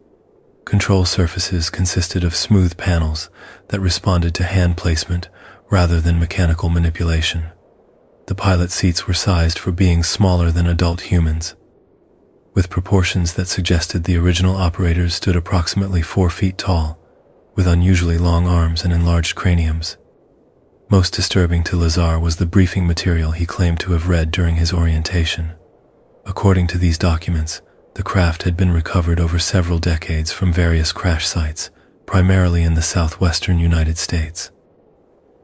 Control surfaces consisted of smooth panels that responded to hand placement rather than mechanical manipulation. The pilot seats were sized for beings smaller than adult humans, with proportions that suggested the original operators stood approximately 4 feet tall, with unusually long arms and enlarged craniums. Most disturbing to Lazar was the briefing material he claimed to have read during his orientation. According to these documents, the craft had been recovered over several decades from various crash sites, primarily in the southwestern United States.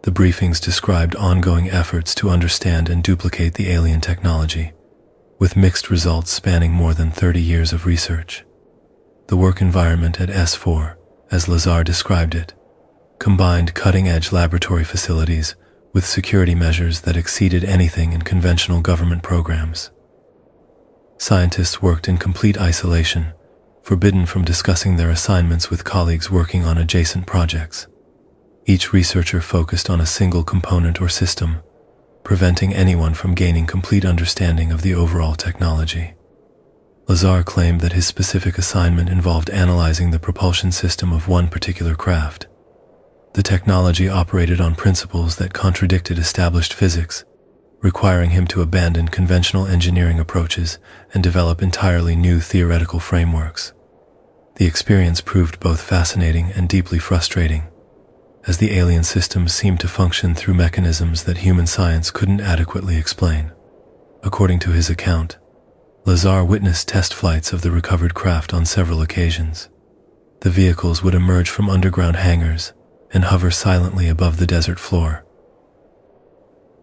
The briefings described ongoing efforts to understand and duplicate the alien technology, with mixed results spanning more than 30 years of research. The work environment at S4, as Lazar described it, combined cutting-edge laboratory facilities with security measures that exceeded anything in conventional government programs. Scientists worked in complete isolation, forbidden from discussing their assignments with colleagues working on adjacent projects. Each researcher focused on a single component or system, preventing anyone from gaining complete understanding of the overall technology. Lazar claimed that his specific assignment involved analyzing the propulsion system of one particular craft. The technology operated on principles that contradicted established physics, requiring him to abandon conventional engineering approaches and develop entirely new theoretical frameworks. The experience proved both fascinating and deeply frustrating, as the alien systems seemed to function through mechanisms that human science couldn't adequately explain. According to his account, Lazar witnessed test flights of the recovered craft on several occasions. The vehicles would emerge from underground hangars and hover silently above the desert floor.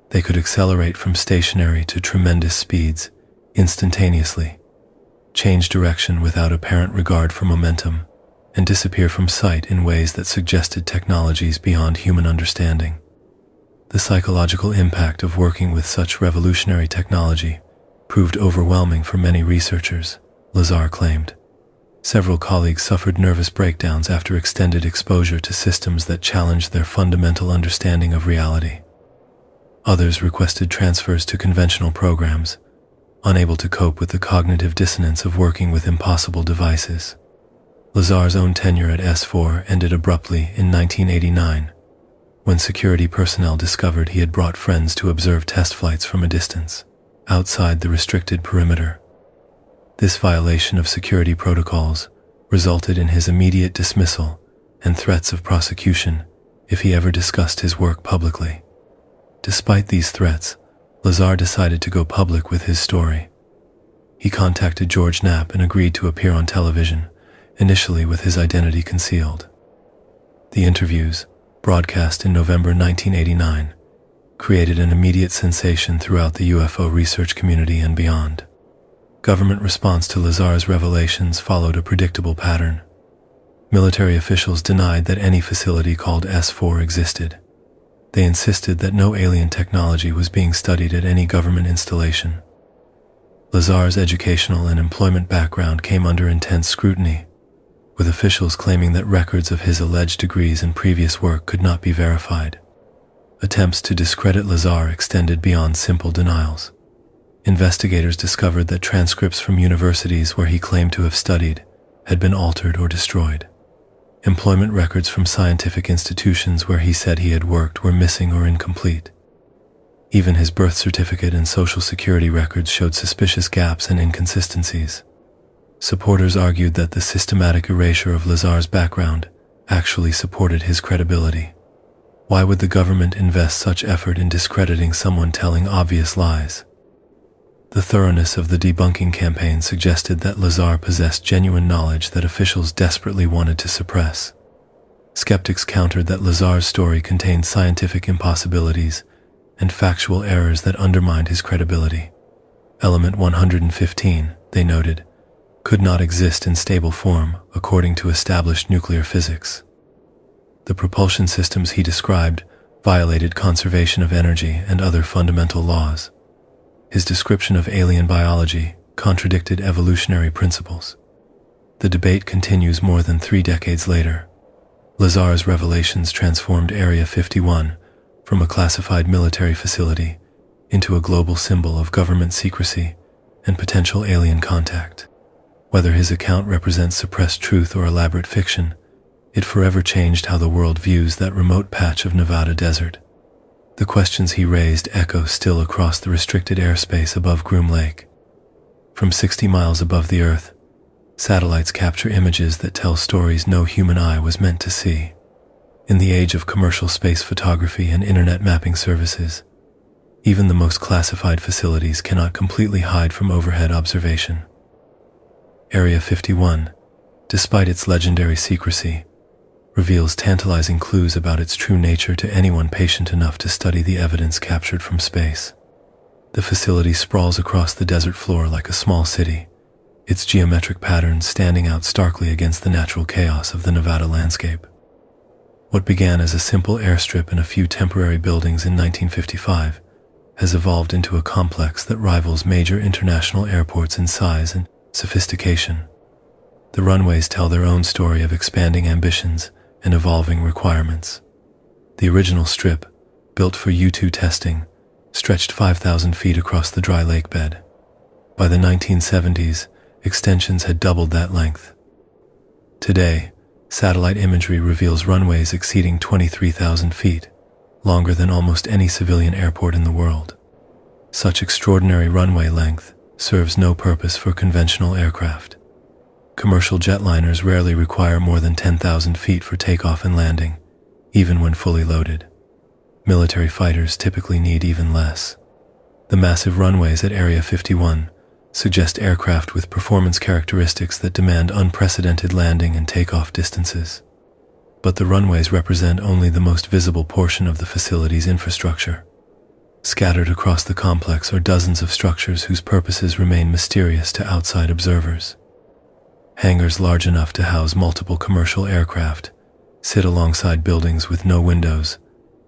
They could accelerate from stationary to tremendous speeds instantaneously, change direction without apparent regard for momentum, and disappear from sight in ways that suggested technologies beyond human understanding. The psychological impact of working with such revolutionary technology proved overwhelming for many researchers, Lazar claimed. Several colleagues suffered nervous breakdowns after extended exposure to systems that challenged their fundamental understanding of reality. Others requested transfers to conventional programs, unable to cope with the cognitive dissonance of working with impossible devices. Lazar's own tenure at S4 ended abruptly in 1989, when security personnel discovered he had brought friends to observe test flights from a distance, outside the restricted perimeter. This violation of security protocols resulted in his immediate dismissal and threats of prosecution if he ever discussed his work publicly. Despite these threats, Lazar decided to go public with his story. He contacted George Knapp and agreed to appear on television, initially with his identity concealed. The interviews, broadcast in November 1989, created an immediate sensation throughout the UFO research community and beyond. Government response to Lazar's revelations followed a predictable pattern. Military officials denied that any facility called S4 existed. They insisted that no alien technology was being studied at any government installation. Lazar's educational and employment background came under intense scrutiny, with officials claiming that records of his alleged degrees and previous work could not be verified. Attempts to discredit Lazar extended beyond simple denials. Investigators discovered that transcripts from universities where he claimed to have studied had been altered or destroyed. Employment records from scientific institutions where he said he had worked were missing or incomplete. Even his birth certificate and social security records showed suspicious gaps and inconsistencies. Supporters argued that the systematic erasure of Lazar's background actually supported his credibility. Why would the government invest such effort in discrediting someone telling obvious lies? The thoroughness of the debunking campaign suggested that Lazar possessed genuine knowledge that officials desperately wanted to suppress. Skeptics countered that Lazar's story contained scientific impossibilities and factual errors that undermined his credibility. Element 115, they noted, could not exist in stable form according to established nuclear physics. The propulsion systems he described violated conservation of energy and other fundamental laws. His description of alien biology contradicted evolutionary principles. The debate continues more than 3 decades later. Lazar's revelations transformed Area 51 from a classified military facility into a global symbol of government secrecy and potential alien contact. Whether his account represents suppressed truth or elaborate fiction, it forever changed how the world views that remote patch of Nevada desert. The questions he raised echo still across the restricted airspace above Groom Lake. From 60 miles above the Earth, satellites capture images that tell stories no human eye was meant to see. In the age of commercial space photography and internet mapping services, even the most classified facilities cannot completely hide from overhead observation. Area 51, despite its legendary secrecy, reveals tantalizing clues about its true nature to anyone patient enough to study the evidence captured from space. The facility sprawls across the desert floor like a small city, its geometric patterns standing out starkly against the natural chaos of the Nevada landscape. What began as a simple airstrip and a few temporary buildings in 1955 has evolved into a complex that rivals major international airports in size and sophistication. The runways tell their own story of expanding ambitions and evolving requirements. The original strip, built for U-2 testing, stretched 5,000 feet across the dry lake bed. By the 1970s, extensions had doubled that length. Today, satellite imagery reveals runways exceeding 23,000 feet, longer than almost any civilian airport in the world. Such extraordinary runway length serves no purpose for conventional aircraft. Commercial jetliners rarely require more than 10,000 feet for takeoff and landing, even when fully loaded. Military fighters typically need even less. The massive runways at Area 51 suggest aircraft with performance characteristics that demand unprecedented landing and takeoff distances. But the runways represent only the most visible portion of the facility's infrastructure. Scattered across the complex are dozens of structures whose purposes remain mysterious to outside observers. Hangars large enough to house multiple commercial aircraft sit alongside buildings with no windows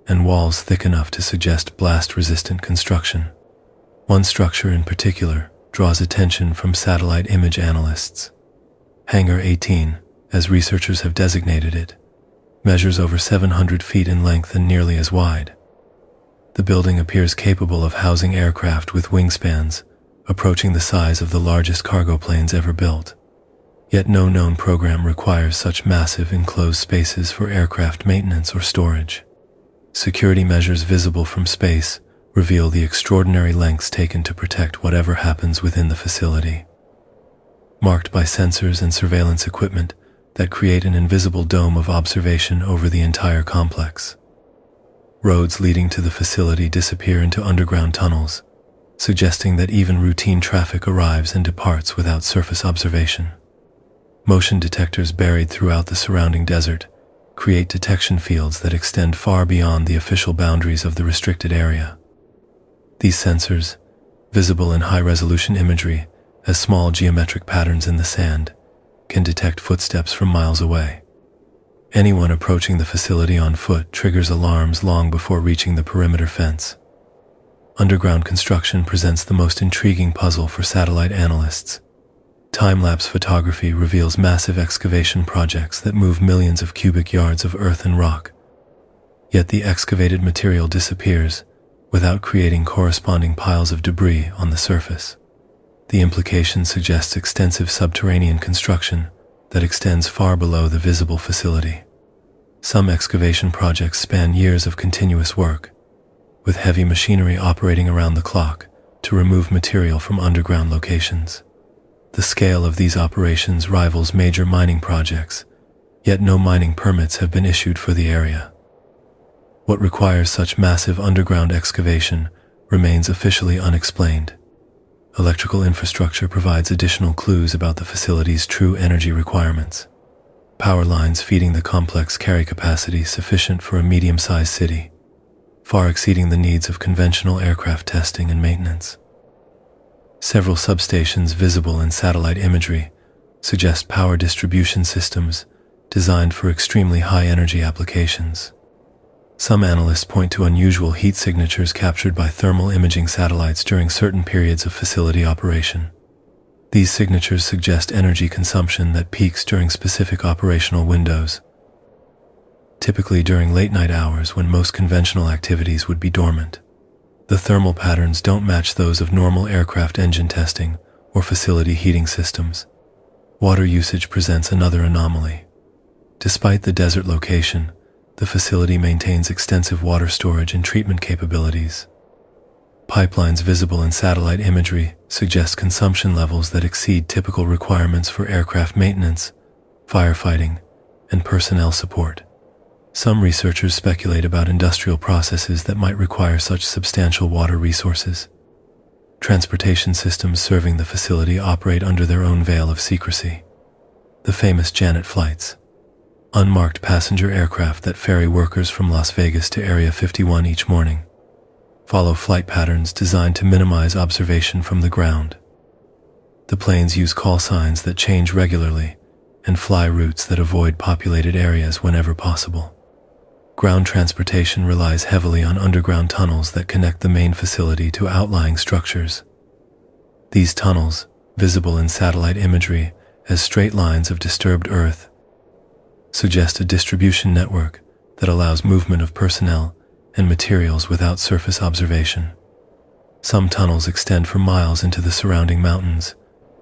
and walls thick enough to suggest blast-resistant construction. One structure in particular draws attention from satellite image analysts. Hangar 18, as researchers have designated it, measures over 700 feet in length and nearly as wide. The building appears capable of housing aircraft with wingspans approaching the size of the largest cargo planes ever built. Yet no known program requires such massive enclosed spaces for aircraft maintenance or storage. Security measures visible from space reveal the extraordinary lengths taken to protect whatever happens within the facility. Marked by sensors and surveillance equipment that create an invisible dome of observation over the entire complex. Roads leading to the facility disappear into underground tunnels, suggesting that even routine traffic arrives and departs without surface observation. Motion detectors buried throughout the surrounding desert create detection fields that extend far beyond the official boundaries of the restricted area. These sensors, visible in high-resolution imagery, as small geometric patterns in the sand can detect footsteps from miles away. Anyone approaching the facility on foot triggers alarms long before reaching the perimeter fence. Underground construction presents the most intriguing puzzle for satellite analysts. Time-lapse photography reveals massive excavation projects that move millions of cubic yards of earth and rock. Yet the excavated material disappears without creating corresponding piles of debris on the surface. The implication suggests extensive subterranean construction that extends far below the visible facility. Some excavation projects span years of continuous work, with heavy machinery operating around the clock to remove material from underground locations. The scale of these operations rivals major mining projects, yet no mining permits have been issued for the area. What requires such massive underground excavation remains officially unexplained. Electrical infrastructure provides additional clues about the facility's true energy requirements. Power lines feeding the complex carry capacity sufficient for a medium-sized city, far exceeding the needs of conventional aircraft testing and maintenance. Several substations visible in satellite imagery suggest power distribution systems designed for extremely high-energy applications. Some analysts point to unusual heat signatures captured by thermal imaging satellites during certain periods of facility operation. These signatures suggest energy consumption that peaks during specific operational windows, typically during late-night hours when most conventional activities would be dormant. The thermal patterns don't match those of normal aircraft engine testing or facility heating systems. Water usage presents another anomaly. Despite the desert location, the facility maintains extensive water storage and treatment capabilities. Pipelines visible in satellite imagery suggest consumption levels that exceed typical requirements for aircraft maintenance, firefighting, and personnel support. Some researchers speculate about industrial processes that might require such substantial water resources. Transportation systems serving the facility operate under their own veil of secrecy. The famous Janet flights, unmarked passenger aircraft that ferry workers from Las Vegas to Area 51 each morning, follow flight patterns designed to minimize observation from the ground. The planes use call signs that change regularly and fly routes that avoid populated areas whenever possible. Ground transportation relies heavily on underground tunnels that connect the main facility to outlying structures. These tunnels, visible in satellite imagery as straight lines of disturbed earth, suggest a distribution network that allows movement of personnel and materials without surface observation. Some tunnels extend for miles into the surrounding mountains,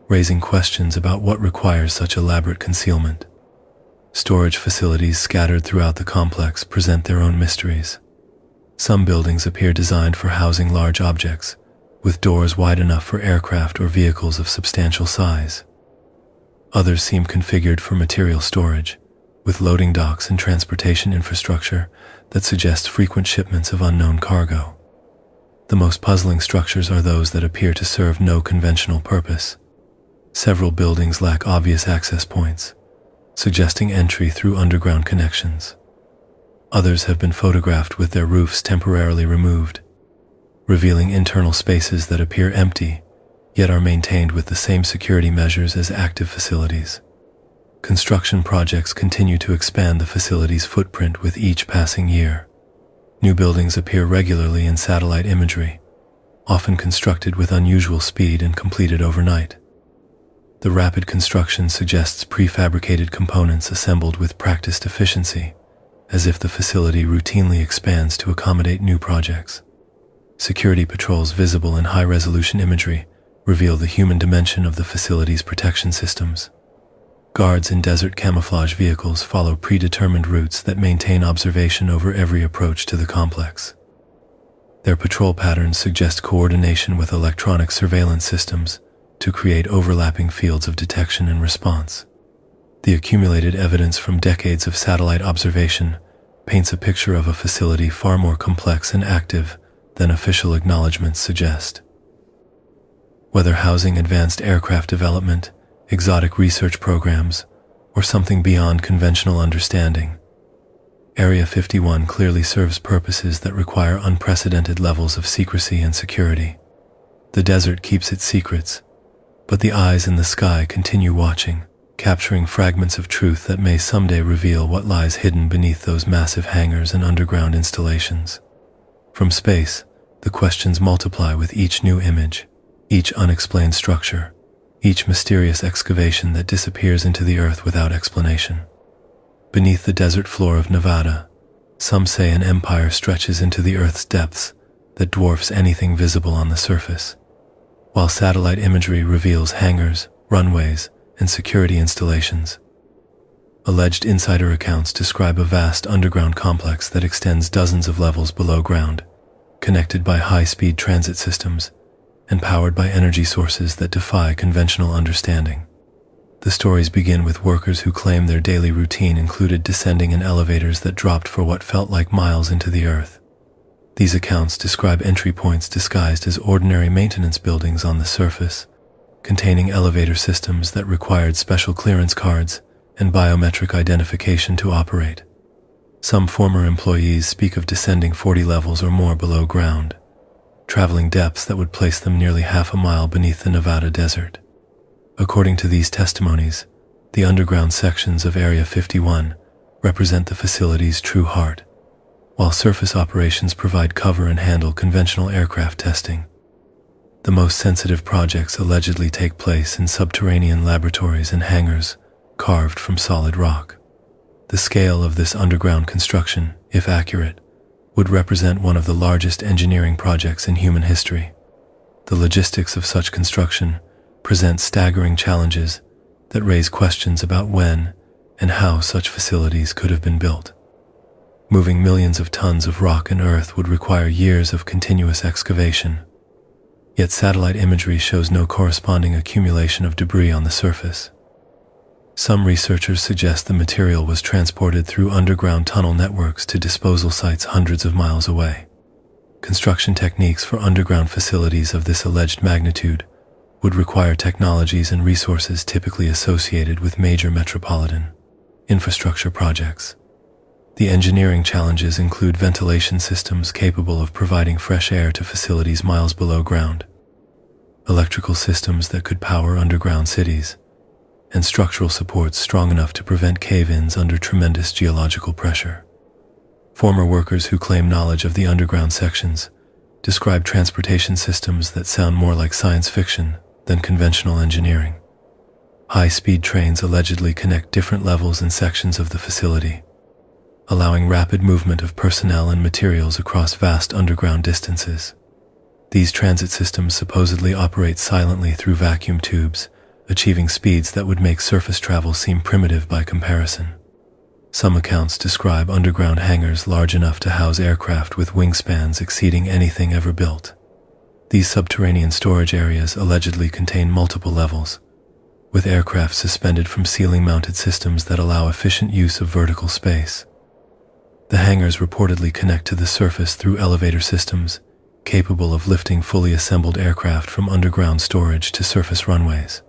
raising questions about what requires such elaborate concealment. Storage facilities scattered throughout the complex present their own mysteries. Some buildings appear designed for housing large objects, with doors wide enough for aircraft or vehicles of substantial size. Others seem configured for material storage, with loading docks and transportation infrastructure that suggest frequent shipments of unknown cargo. The most puzzling structures are those that appear to serve no conventional purpose. Several buildings lack obvious access points, suggesting entry through underground connections. Others have been photographed with their roofs temporarily removed, revealing internal spaces that appear empty, yet are maintained with the same security measures as active facilities. Construction projects continue to expand the facility's footprint with each passing year. New buildings appear regularly in satellite imagery, often constructed with unusual speed and completed overnight. The rapid construction suggests prefabricated components assembled with practiced efficiency, as if the facility routinely expands to accommodate new projects. Security patrols visible in high-resolution imagery reveal the human dimension of the facility's protection systems. Guards in desert camouflage vehicles follow predetermined routes that maintain observation over every approach to the complex. Their patrol patterns suggest coordination with electronic surveillance systems to create overlapping fields of detection and response. The accumulated evidence from decades of satellite observation paints a picture of a facility far more complex and active than official acknowledgments suggest. Whether housing advanced aircraft development, exotic research programs, or something beyond conventional understanding, Area 51 clearly serves purposes that require unprecedented levels of secrecy and security. The desert keeps its secrets, But the eyes in the sky continue watching, capturing fragments of truth that may someday reveal what lies hidden beneath those massive hangars and underground installations. From space, the questions multiply with each new image, each unexplained structure, each mysterious excavation that disappears into the earth without explanation. Beneath the desert floor of Nevada, some say an empire stretches into the earth's depths that dwarfs anything visible on the surface, while satellite imagery reveals hangars, runways, and security installations. Alleged insider accounts describe a vast underground complex that extends dozens of levels below ground, connected by high-speed transit systems and powered by energy sources that defy conventional understanding. The stories begin with workers who claim their daily routine included descending in elevators that dropped for what felt like miles into the earth. These accounts describe entry points disguised as ordinary maintenance buildings on the surface, containing elevator systems that required special clearance cards and biometric identification to operate. Some former employees speak of descending 40 levels or more below ground, traveling depths that would place them nearly half a mile beneath the Nevada desert. According to these testimonies, the underground sections of Area 51 represent the facility's true heart, while surface operations provide cover and handle conventional aircraft testing. The most sensitive projects allegedly take place in subterranean laboratories and hangars carved from solid rock. The scale of this underground construction, if accurate, would represent one of the largest engineering projects in human history. The logistics of such construction present staggering challenges that raise questions about when and how such facilities could have been built. Moving millions of tons of rock and earth would require years of continuous excavation, yet satellite imagery shows no corresponding accumulation of debris on the surface. Some researchers suggest the material was transported through underground tunnel networks to disposal sites hundreds of miles away. Construction techniques for underground facilities of this alleged magnitude would require technologies and resources typically associated with major metropolitan infrastructure projects. The engineering challenges include ventilation systems capable of providing fresh air to facilities miles below ground, electrical systems that could power underground cities, and structural supports strong enough to prevent cave-ins under tremendous geological pressure. Former workers who claim knowledge of the underground sections describe transportation systems that sound more like science fiction than conventional engineering. High-speed trains allegedly connect different levels and sections of the facility, allowing rapid movement of personnel and materials across vast underground distances. These transit systems supposedly operate silently through vacuum tubes, achieving speeds that would make surface travel seem primitive by comparison. Some accounts describe underground hangars large enough to house aircraft with wingspans exceeding anything ever built. These subterranean storage areas allegedly contain multiple levels, with aircraft suspended from ceiling-mounted systems that allow efficient use of vertical space. The hangars reportedly connect to the surface through elevator systems, capable of lifting fully assembled aircraft from underground storage to surface runways.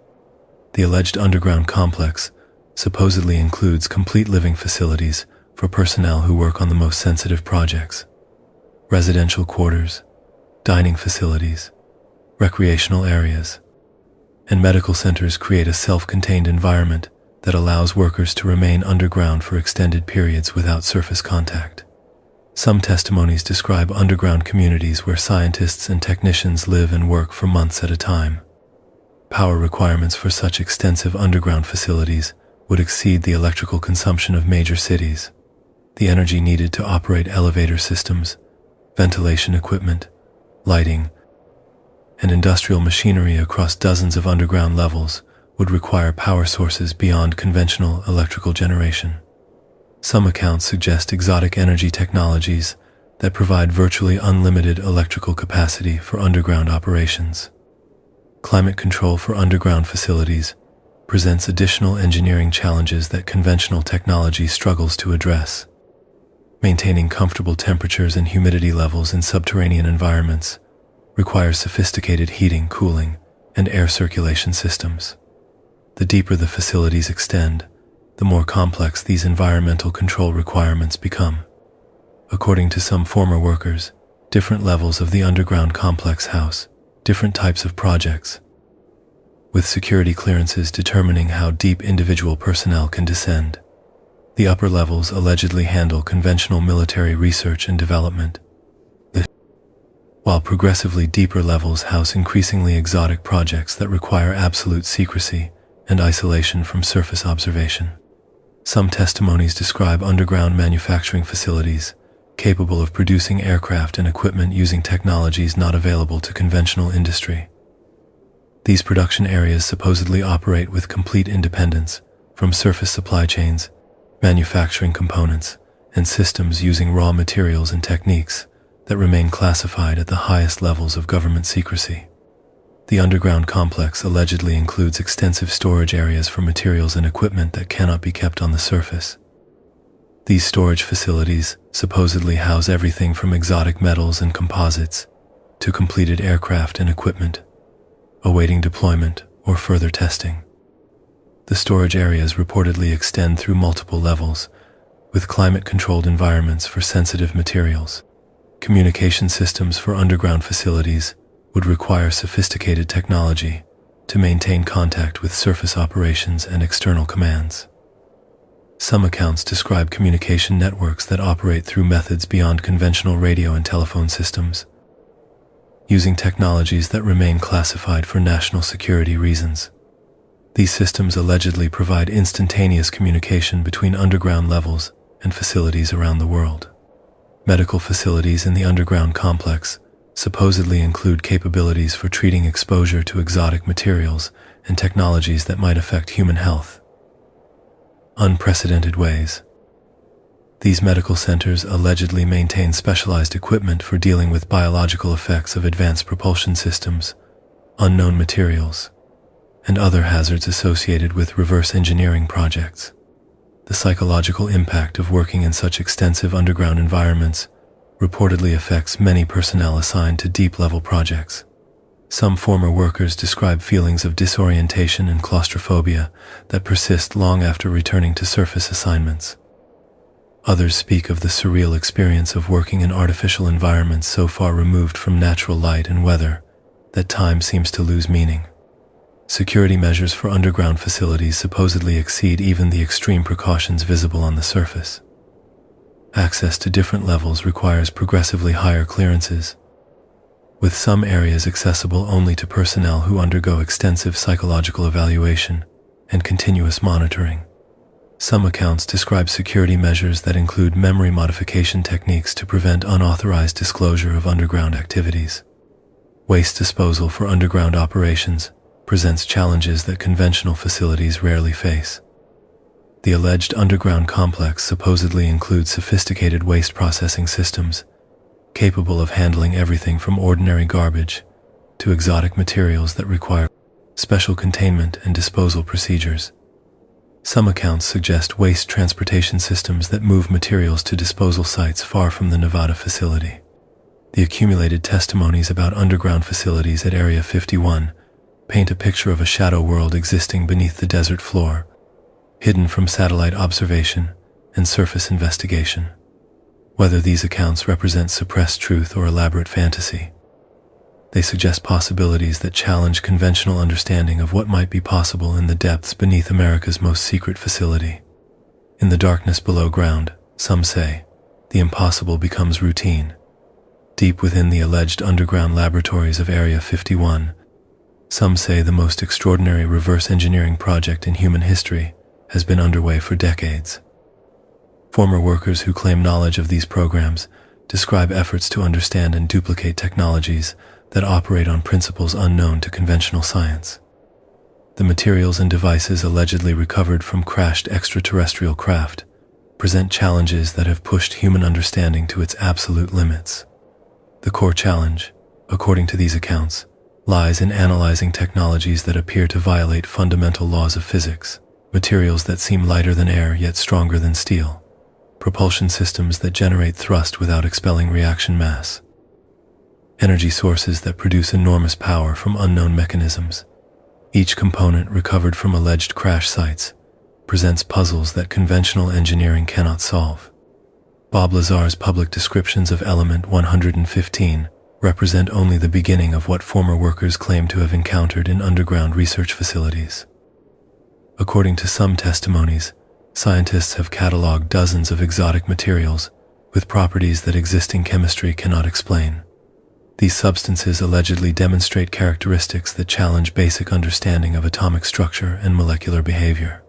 The alleged underground complex supposedly includes complete living facilities for personnel who work on the most sensitive projects, residential quarters, dining facilities, recreational areas, and medical centers create a self-contained environment that allows workers to remain underground for extended periods without surface contact. Some testimonies describe underground communities where scientists and technicians live and work for months at a time. Power requirements for such extensive underground facilities would exceed the electrical consumption of major cities. The energy needed to operate elevator systems, ventilation equipment, lighting, and industrial machinery across dozens of underground levels would require power sources beyond conventional electrical generation. Some accounts suggest exotic energy technologies that provide virtually unlimited electrical capacity for underground operations. Climate control for underground facilities presents additional engineering challenges that conventional technology struggles to address. Maintaining comfortable temperatures and humidity levels in subterranean environments requires sophisticated heating, cooling, and air circulation systems. The deeper the facilities extend, the more complex these environmental control requirements become. According to some former workers, different levels of the underground complex house different types of projects. with security clearances determining how deep individual personnel can descend. The upper levels allegedly handle conventional military research and development, while progressively deeper levels house increasingly exotic projects that require absolute secrecy and isolation from surface observation. Some testimonies describe underground manufacturing facilities capable of producing aircraft and equipment using technologies not available to conventional industry. These production areas supposedly operate with complete independence from surface supply chains, manufacturing components, and systems using raw materials and techniques that remain classified at the highest levels of government secrecy. The underground complex allegedly includes extensive storage areas for materials and equipment that cannot be kept on the surface. These storage facilities supposedly house everything from exotic metals and composites to completed aircraft and equipment, awaiting deployment or further testing. The storage areas reportedly extend through multiple levels, with climate-controlled environments for sensitive materials. Communication systems for underground facilities would require sophisticated technology to maintain contact with surface operations and external commands. Some accounts describe communication networks that operate through methods beyond conventional radio and telephone systems, using technologies that remain classified for national security reasons. These systems allegedly provide instantaneous communication between underground levels and facilities around the world. Medical facilities in the underground complex supposedly include capabilities for treating exposure to exotic materials and technologies that might affect human health. Unprecedented ways. These medical centers allegedly maintain specialized equipment for dealing with biological effects of advanced propulsion systems, unknown materials, and other hazards associated with reverse engineering projects. The psychological impact of working in such extensive underground environments reportedly affects many personnel assigned to deep-level projects. Some former workers describe feelings of disorientation and claustrophobia that persist long after returning to surface assignments. Others speak of the surreal experience of working in artificial environments so far removed from natural light and weather that time seems to lose meaning. Security measures for underground facilities supposedly exceed even the extreme precautions visible on the surface. Access to different levels requires progressively higher clearances, with some areas accessible only to personnel who undergo extensive psychological evaluation and continuous monitoring. Some accounts describe security measures that include memory modification techniques to prevent unauthorized disclosure of underground activities. Waste disposal for underground operations presents challenges that conventional facilities rarely face. The alleged underground complex supposedly includes sophisticated waste processing systems, capable of handling everything from ordinary garbage to exotic materials that require special containment and disposal procedures. Some accounts suggest waste transportation systems that move materials to disposal sites far from the Nevada facility. The accumulated testimonies about underground facilities at Area 51 paint a picture of a shadow world existing beneath the desert floor, hidden from satellite observation and surface investigation. Whether these accounts represent suppressed truth or elaborate fantasy, they suggest possibilities that challenge conventional understanding of what might be possible in the depths beneath America's most secret facility. In the darkness below ground, some say, the impossible becomes routine. Deep within the alleged underground laboratories of Area 51, some say the most extraordinary reverse engineering project in human history has been underway for decades. Former workers who claim knowledge of these programs describe efforts to understand and duplicate technologies that operate on principles unknown to conventional science. The materials and devices allegedly recovered from crashed extraterrestrial craft present challenges that have pushed human understanding to its absolute limits. The core challenge, according to these accounts, lies in analyzing technologies that appear to violate fundamental laws of physics, materials that seem lighter than air yet stronger than steel, propulsion systems that generate thrust without expelling reaction mass, energy sources that produce enormous power from unknown mechanisms. Each component recovered from alleged crash sites presents puzzles that conventional engineering cannot solve. Bob Lazar's public descriptions of Element 115 represent only the beginning of what former workers claim to have encountered in underground research facilities. According to some testimonies, scientists have cataloged dozens of exotic materials with properties that existing chemistry cannot explain. These substances allegedly demonstrate characteristics that challenge basic understanding of atomic structure and molecular behavior.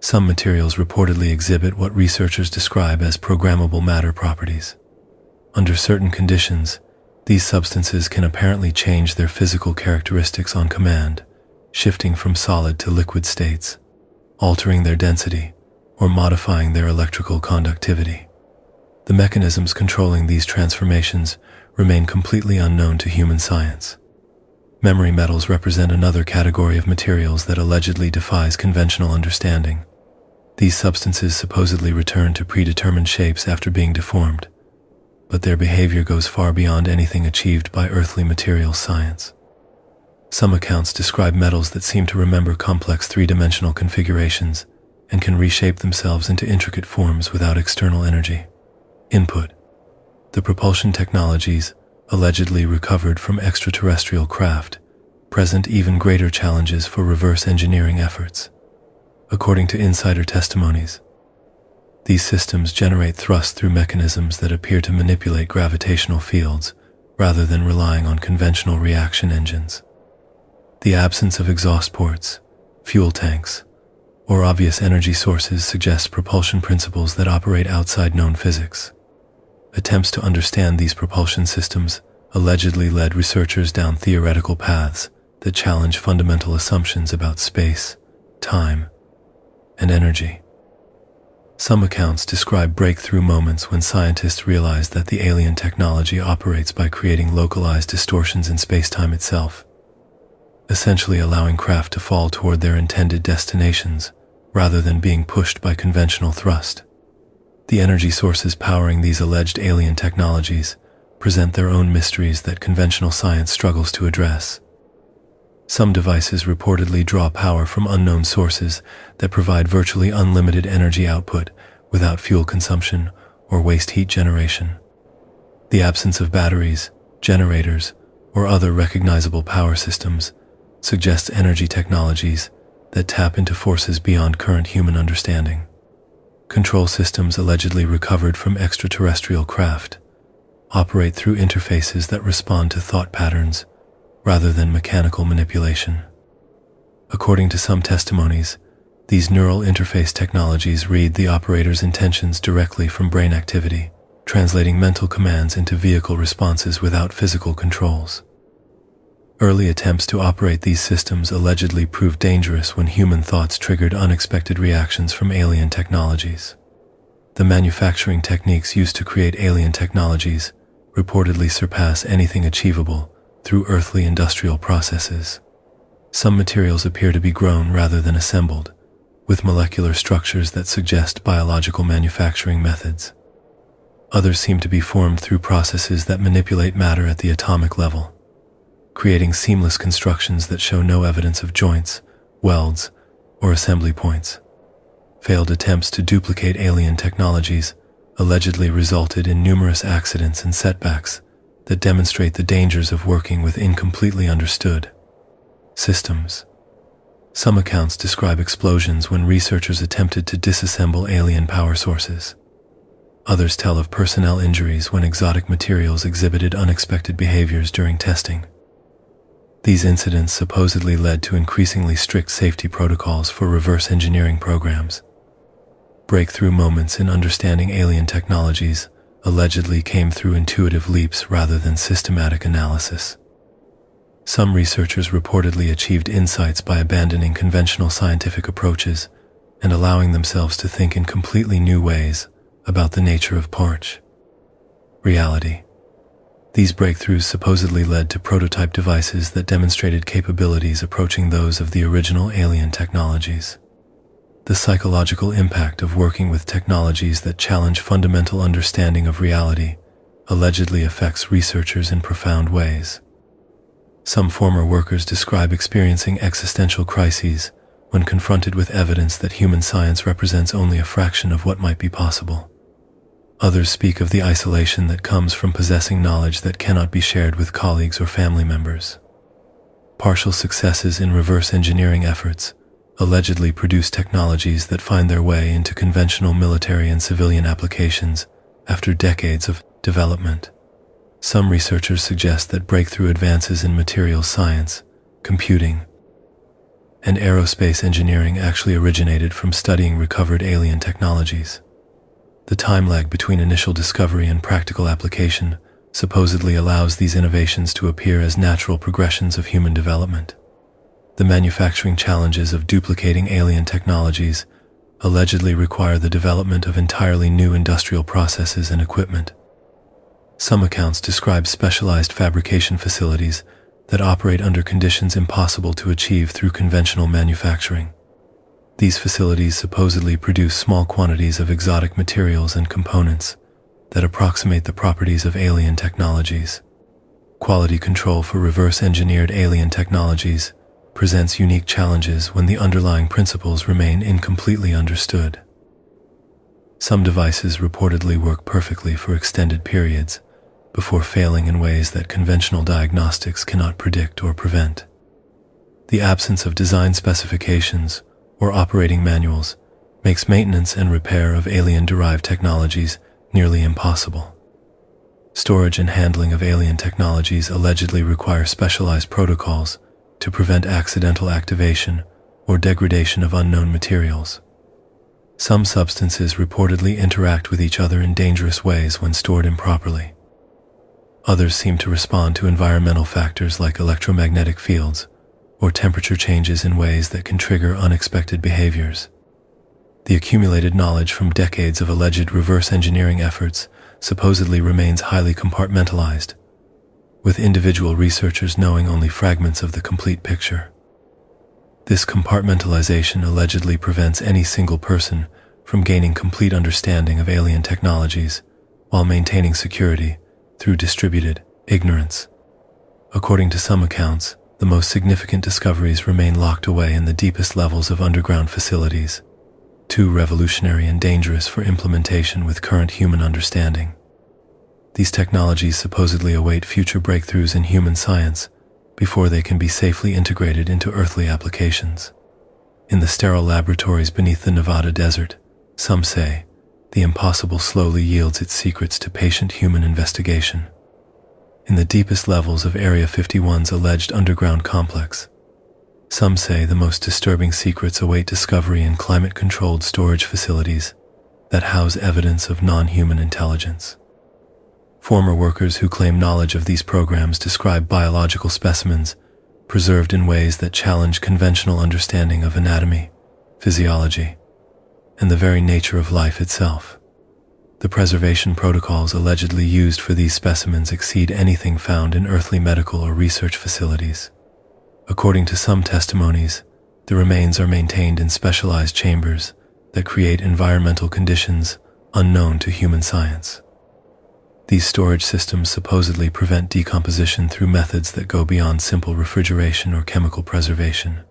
Some materials reportedly exhibit what researchers describe as programmable matter properties. Under certain conditions, these substances can apparently change their physical characteristics on command, shifting from solid to liquid states, altering their density, or modifying their electrical conductivity. The mechanisms controlling these transformations remain completely unknown to human science. Memory metals represent another category of materials that allegedly defies conventional understanding. These substances supposedly return to predetermined shapes after being deformed, but their behavior goes far beyond anything achieved by earthly materials science. Some accounts describe metals that seem to remember complex three-dimensional configurations and can reshape themselves into intricate forms without external energy input. The propulsion technologies, allegedly recovered from extraterrestrial craft, present even greater challenges for reverse engineering efforts. According to insider testimonies, these systems generate thrust through mechanisms that appear to manipulate gravitational fields rather than relying on conventional reaction engines. The absence of exhaust ports, fuel tanks, or obvious energy sources suggests propulsion principles that operate outside known physics. Attempts to understand these propulsion systems allegedly led researchers down theoretical paths that challenge fundamental assumptions about space, time, and energy. Some accounts describe breakthrough moments when scientists realized that the alien technology operates by creating localized distortions in space-time itself, essentially allowing craft to fall toward their intended destinations rather than being pushed by conventional thrust. The energy sources powering these alleged alien technologies present their own mysteries that conventional science struggles to address. Some devices reportedly draw power from unknown sources that provide virtually unlimited energy output without fuel consumption or waste heat generation. The absence of batteries, generators, or other recognizable power systems suggests energy technologies that tap into forces beyond current human understanding. Control systems allegedly recovered from extraterrestrial craft operate through interfaces that respond to thought patterns rather than mechanical manipulation. According to some testimonies, these neural interface technologies read the operator's intentions directly from brain activity, translating mental commands into vehicle responses without physical controls. Early attempts to operate these systems allegedly proved dangerous when human thoughts triggered unexpected reactions from alien technologies. The manufacturing techniques used to create alien technologies reportedly surpass anything achievable through earthly industrial processes. Some materials appear to be grown rather than assembled, with molecular structures that suggest biological manufacturing methods. Others seem to be formed through processes that manipulate matter at the atomic level, creating seamless constructions that show no evidence of joints, welds, or assembly points. Failed attempts to duplicate alien technologies allegedly resulted in numerous accidents and setbacks that demonstrate the dangers of working with incompletely understood systems. Some accounts describe explosions when researchers attempted to disassemble alien power sources. Others tell of personnel injuries when exotic materials exhibited unexpected behaviors during testing. These incidents supposedly led to increasingly strict safety protocols for reverse engineering programs. Breakthrough moments in understanding alien technologies allegedly came through intuitive leaps rather than systematic analysis. Some researchers reportedly achieved insights by abandoning conventional scientific approaches and allowing themselves to think in completely new ways about the nature of reality. These breakthroughs supposedly led to prototype devices that demonstrated capabilities approaching those of the original alien technologies. The psychological impact of working with technologies that challenge fundamental understanding of reality allegedly affects researchers in profound ways. Some former workers describe experiencing existential crises when confronted with evidence that human science represents only a fraction of what might be possible. Others speak of the isolation that comes from possessing knowledge that cannot be shared with colleagues or family members. Partial successes in reverse engineering efforts allegedly produce technologies that find their way into conventional military and civilian applications after decades of development. Some researchers suggest that breakthrough advances in materials science, computing, and aerospace engineering actually originated from studying recovered alien technologies. The time lag between initial discovery and practical application supposedly allows these innovations to appear as natural progressions of human development. The manufacturing challenges of duplicating alien technologies allegedly require the development of entirely new industrial processes and equipment. Some accounts describe specialized fabrication facilities that operate under conditions impossible to achieve through conventional manufacturing. These facilities supposedly produce small quantities of exotic materials and components that approximate the properties of alien technologies. Quality control for reverse-engineered alien technologies presents unique challenges when the underlying principles remain incompletely understood. Some devices reportedly work perfectly for extended periods before failing in ways that conventional diagnostics cannot predict or prevent. The absence of design specifications or operating manuals makes maintenance and repair of alien-derived technologies nearly impossible. Storage and handling of alien technologies allegedly require specialized protocols to prevent accidental activation or degradation of unknown materials. Some substances reportedly interact with each other in dangerous ways when stored improperly. Others seem to respond to environmental factors like electromagnetic fields or temperature changes in ways that can trigger unexpected behaviors. The accumulated knowledge from decades of alleged reverse engineering efforts supposedly remains highly compartmentalized, with individual researchers knowing only fragments of the complete picture. This compartmentalization allegedly prevents any single person from gaining complete understanding of alien technologies while maintaining security through distributed ignorance. According to some accounts, the most significant discoveries remain locked away in the deepest levels of underground facilities, too revolutionary and dangerous for implementation with current human understanding. These technologies supposedly await future breakthroughs in human science before they can be safely integrated into earthly applications. In the sterile laboratories beneath the Nevada desert, some say, the impossible slowly yields its secrets to patient human investigation. In the deepest levels of Area 51's alleged underground complex, some say the most disturbing secrets await discovery in climate-controlled storage facilities that house evidence of non-human intelligence. Former workers who claim knowledge of these programs describe biological specimens preserved in ways that challenge conventional understanding of anatomy, physiology, and the very nature of life itself. The preservation protocols allegedly used for these specimens exceed anything found in earthly medical or research facilities. According to some testimonies, the remains are maintained in specialized chambers that create environmental conditions unknown to human science. These storage systems supposedly prevent decomposition through methods that go beyond simple refrigeration or chemical preservation,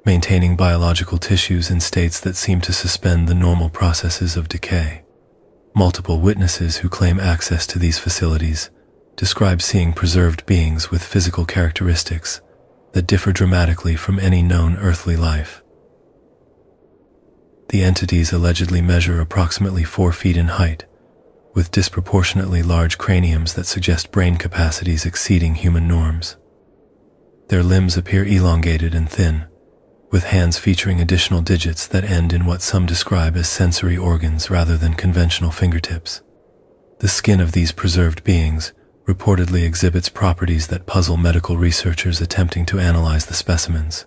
maintaining biological tissues in states that seem to suspend the normal processes of decay. Multiple witnesses who claim access to these facilities describe seeing preserved beings with physical characteristics that differ dramatically from any known earthly life. The entities allegedly measure approximately 4 feet in height, with disproportionately large craniums that suggest brain capacities exceeding human norms. Their limbs appear elongated and thin, with hands featuring additional digits that end in what some describe as sensory organs rather than conventional fingertips. The skin of these preserved beings reportedly exhibits properties that puzzle medical researchers attempting to analyze the specimens.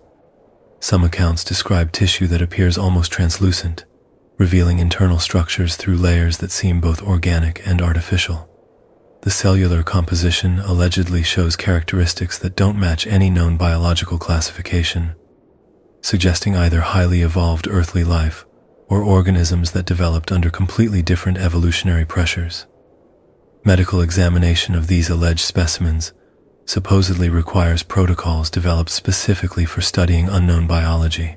Some accounts describe tissue that appears almost translucent, revealing internal structures through layers that seem both organic and artificial. The cellular composition allegedly shows characteristics that don't match any known biological classification, suggesting either highly evolved earthly life or organisms that developed under completely different evolutionary pressures. Medical examination of these alleged specimens supposedly requires protocols developed specifically for studying unknown biology.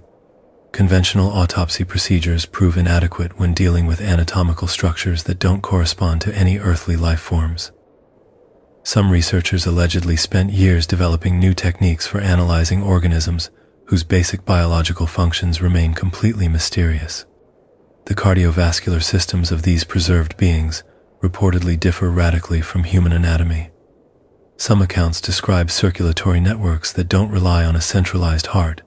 Conventional autopsy procedures prove inadequate when dealing with anatomical structures that don't correspond to any earthly life forms. Some researchers allegedly spent years developing new techniques for analyzing organisms whose basic biological functions remain completely mysterious. The cardiovascular systems of these preserved beings reportedly differ radically from human anatomy. Some accounts describe circulatory networks that don't rely on a centralized heart,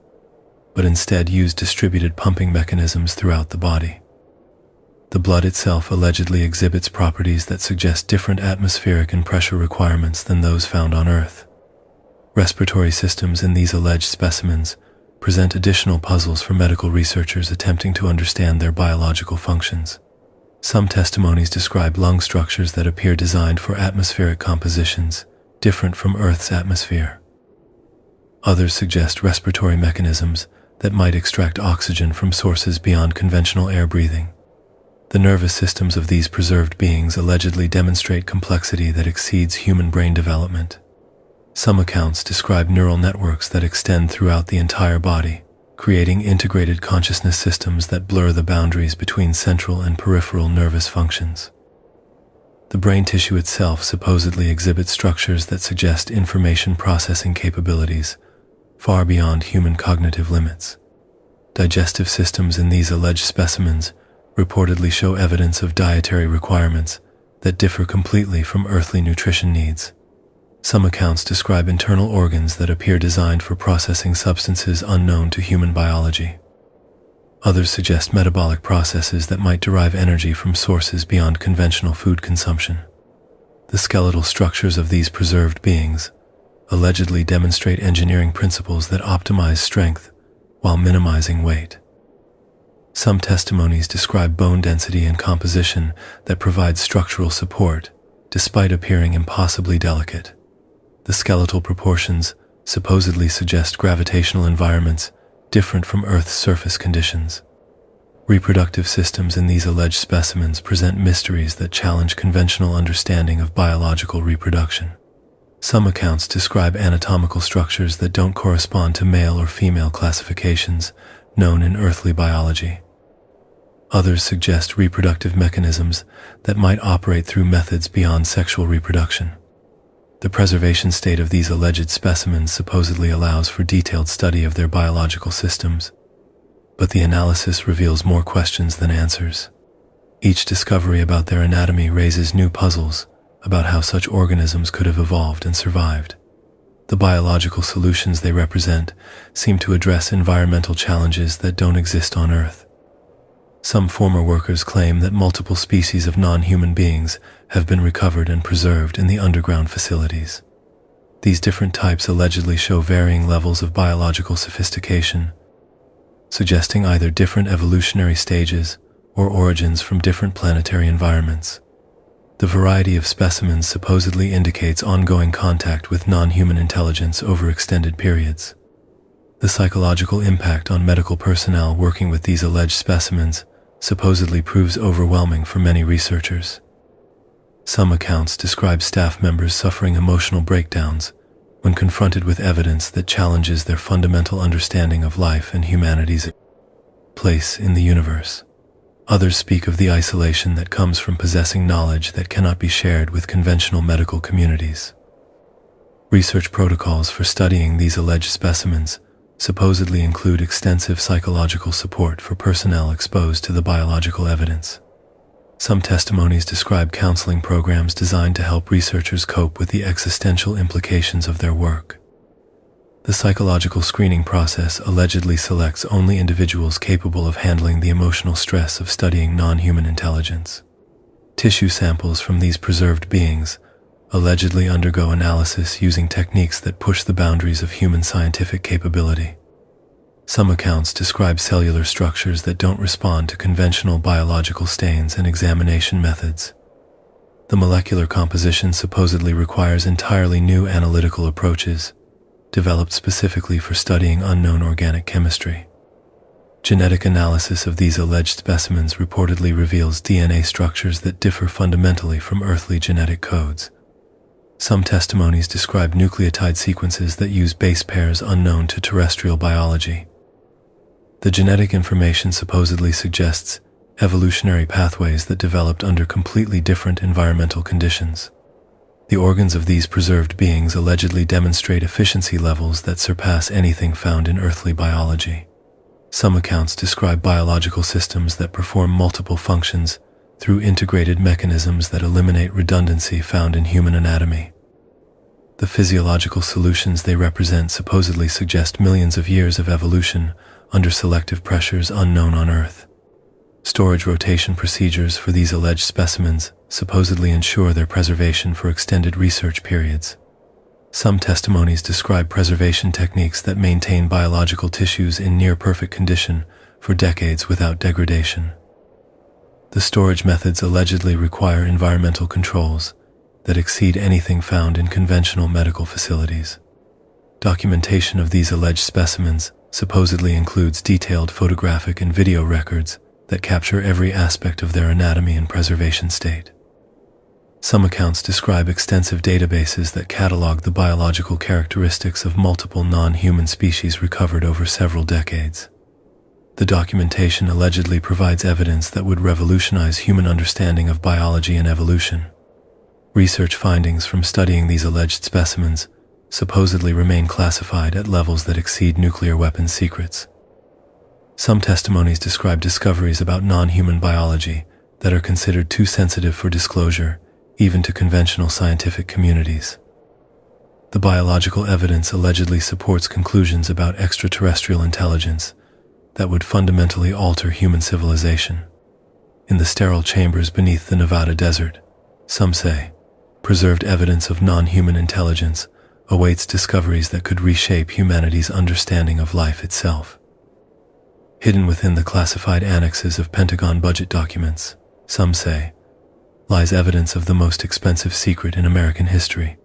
but instead use distributed pumping mechanisms throughout the body. The blood itself allegedly exhibits properties that suggest different atmospheric and pressure requirements than those found on Earth. Respiratory systems in these alleged specimens present additional puzzles for medical researchers attempting to understand their biological functions. Some testimonies describe lung structures that appear designed for atmospheric compositions, different from Earth's atmosphere. Others suggest respiratory mechanisms that might extract oxygen from sources beyond conventional air breathing. The nervous systems of these preserved beings allegedly demonstrate complexity that exceeds human brain development. Some accounts describe neural networks that extend throughout the entire body, creating integrated consciousness systems that blur the boundaries between central and peripheral nervous functions. The brain tissue itself supposedly exhibits structures that suggest information processing capabilities far beyond human cognitive limits. Digestive systems in these alleged specimens reportedly show evidence of dietary requirements that differ completely from earthly nutrition needs. Some accounts describe internal organs that appear designed for processing substances unknown to human biology. Others suggest metabolic processes that might derive energy from sources beyond conventional food consumption. The skeletal structures of these preserved beings allegedly demonstrate engineering principles that optimize strength while minimizing weight. Some testimonies describe bone density and composition that provide structural support, despite appearing impossibly delicate. The skeletal proportions supposedly suggest gravitational environments different from Earth's surface conditions. Reproductive systems in these alleged specimens present mysteries that challenge conventional understanding of biological reproduction. Some accounts describe anatomical structures that don't correspond to male or female classifications known in earthly biology. Others suggest reproductive mechanisms that might operate through methods beyond sexual reproduction. The preservation state of these alleged specimens supposedly allows for detailed study of their biological systems, but the analysis reveals more questions than answers. Each discovery about their anatomy raises new puzzles about how such organisms could have evolved and survived. The biological solutions they represent seem to address environmental challenges that don't exist on Earth. Some former workers claim that multiple species of non-human beings have been recovered and preserved in the underground facilities. These different types allegedly show varying levels of biological sophistication, suggesting either different evolutionary stages or origins from different planetary environments. The variety of specimens supposedly indicates ongoing contact with non-human intelligence over extended periods. The psychological impact on medical personnel working with these alleged specimens supposedly proves overwhelming for many researchers. Some accounts describe staff members suffering emotional breakdowns when confronted with evidence that challenges their fundamental understanding of life and humanity's place in the universe. Others speak of the isolation that comes from possessing knowledge that cannot be shared with conventional medical communities. Research protocols for studying these alleged specimens supposedly include extensive psychological support for personnel exposed to the biological evidence. Some testimonies describe counseling programs designed to help researchers cope with the existential implications of their work. The psychological screening process allegedly selects only individuals capable of handling the emotional stress of studying non-human intelligence. Tissue samples from these preserved beings allegedly undergo analysis using techniques that push the boundaries of human scientific capability. Some accounts describe cellular structures that don't respond to conventional biological stains and examination methods. The molecular composition supposedly requires entirely new analytical approaches, developed specifically for studying unknown organic chemistry. Genetic analysis of these alleged specimens reportedly reveals DNA structures that differ fundamentally from earthly genetic codes. Some testimonies describe nucleotide sequences that use base pairs unknown to terrestrial biology. The genetic information supposedly suggests evolutionary pathways that developed under completely different environmental conditions. The organs of these preserved beings allegedly demonstrate efficiency levels that surpass anything found in earthly biology. Some accounts describe biological systems that perform multiple functions through integrated mechanisms that eliminate redundancy found in human anatomy. The physiological solutions they represent supposedly suggest millions of years of evolution under selective pressures unknown on Earth. Storage rotation procedures for these alleged specimens supposedly ensure their preservation for extended research periods. Some testimonies describe preservation techniques that maintain biological tissues in near-perfect condition for decades without degradation. The storage methods allegedly require environmental controls that exceed anything found in conventional medical facilities. Documentation of these alleged specimens supposedly includes detailed photographic and video records that capture every aspect of their anatomy and preservation state. Some accounts describe extensive databases that catalog the biological characteristics of multiple non-human species recovered over several decades. The documentation allegedly provides evidence that would revolutionize human understanding of biology and evolution. Research findings from studying these alleged specimens supposedly remain classified at levels that exceed nuclear weapons secrets. Some testimonies describe discoveries about non-human biology that are considered too sensitive for disclosure, even to conventional scientific communities. The biological evidence allegedly supports conclusions about extraterrestrial intelligence that would fundamentally alter human civilization. In the sterile chambers beneath the Nevada desert, some say, preserved evidence of non-human intelligence awaits discoveries that could reshape humanity's understanding of life itself. Hidden within the classified annexes of Pentagon budget documents, some say, lies evidence of the most expensive secret in American history.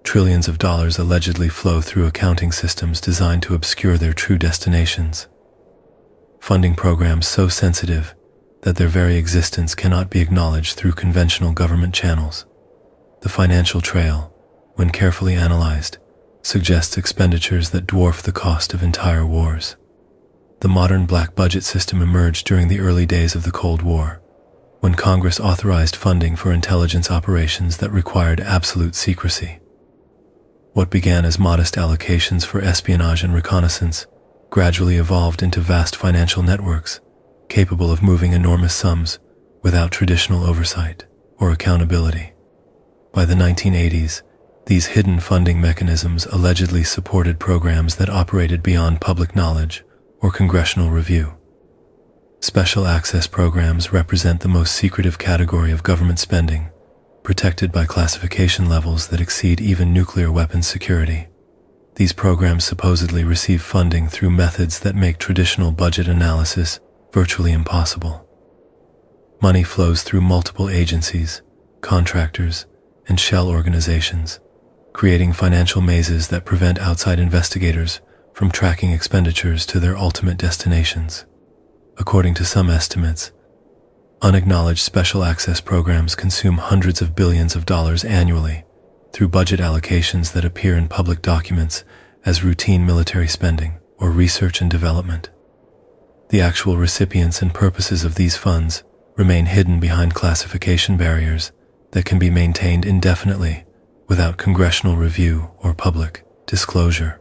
Trillions of dollars allegedly flow through accounting systems designed to obscure their true destinations. Funding programs so sensitive that their very existence cannot be acknowledged through conventional government channels. The financial trail, when carefully analyzed, suggests expenditures that dwarf the cost of entire wars. The modern black budget system emerged during the early days of the Cold War, when Congress authorized funding for intelligence operations that required absolute secrecy. What began as modest allocations for espionage and reconnaissance gradually evolved into vast financial networks, capable of moving enormous sums without traditional oversight or accountability. By the 1980s, these hidden funding mechanisms allegedly supported programs that operated beyond public knowledge or congressional review. Special access programs represent the most secretive category of government spending, protected by classification levels that exceed even nuclear weapons security. These programs supposedly receive funding through methods that make traditional budget analysis virtually impossible. Money flows through multiple agencies, contractors, and shell organizations, creating financial mazes that prevent outside investigators from tracking expenditures to their ultimate destinations. According to some estimates, unacknowledged special access programs consume hundreds of billions of dollars annually through budget allocations that appear in public documents as routine military spending or research and development. The actual recipients and purposes of these funds remain hidden behind classification barriers that can be maintained indefinitely without congressional review or public disclosure.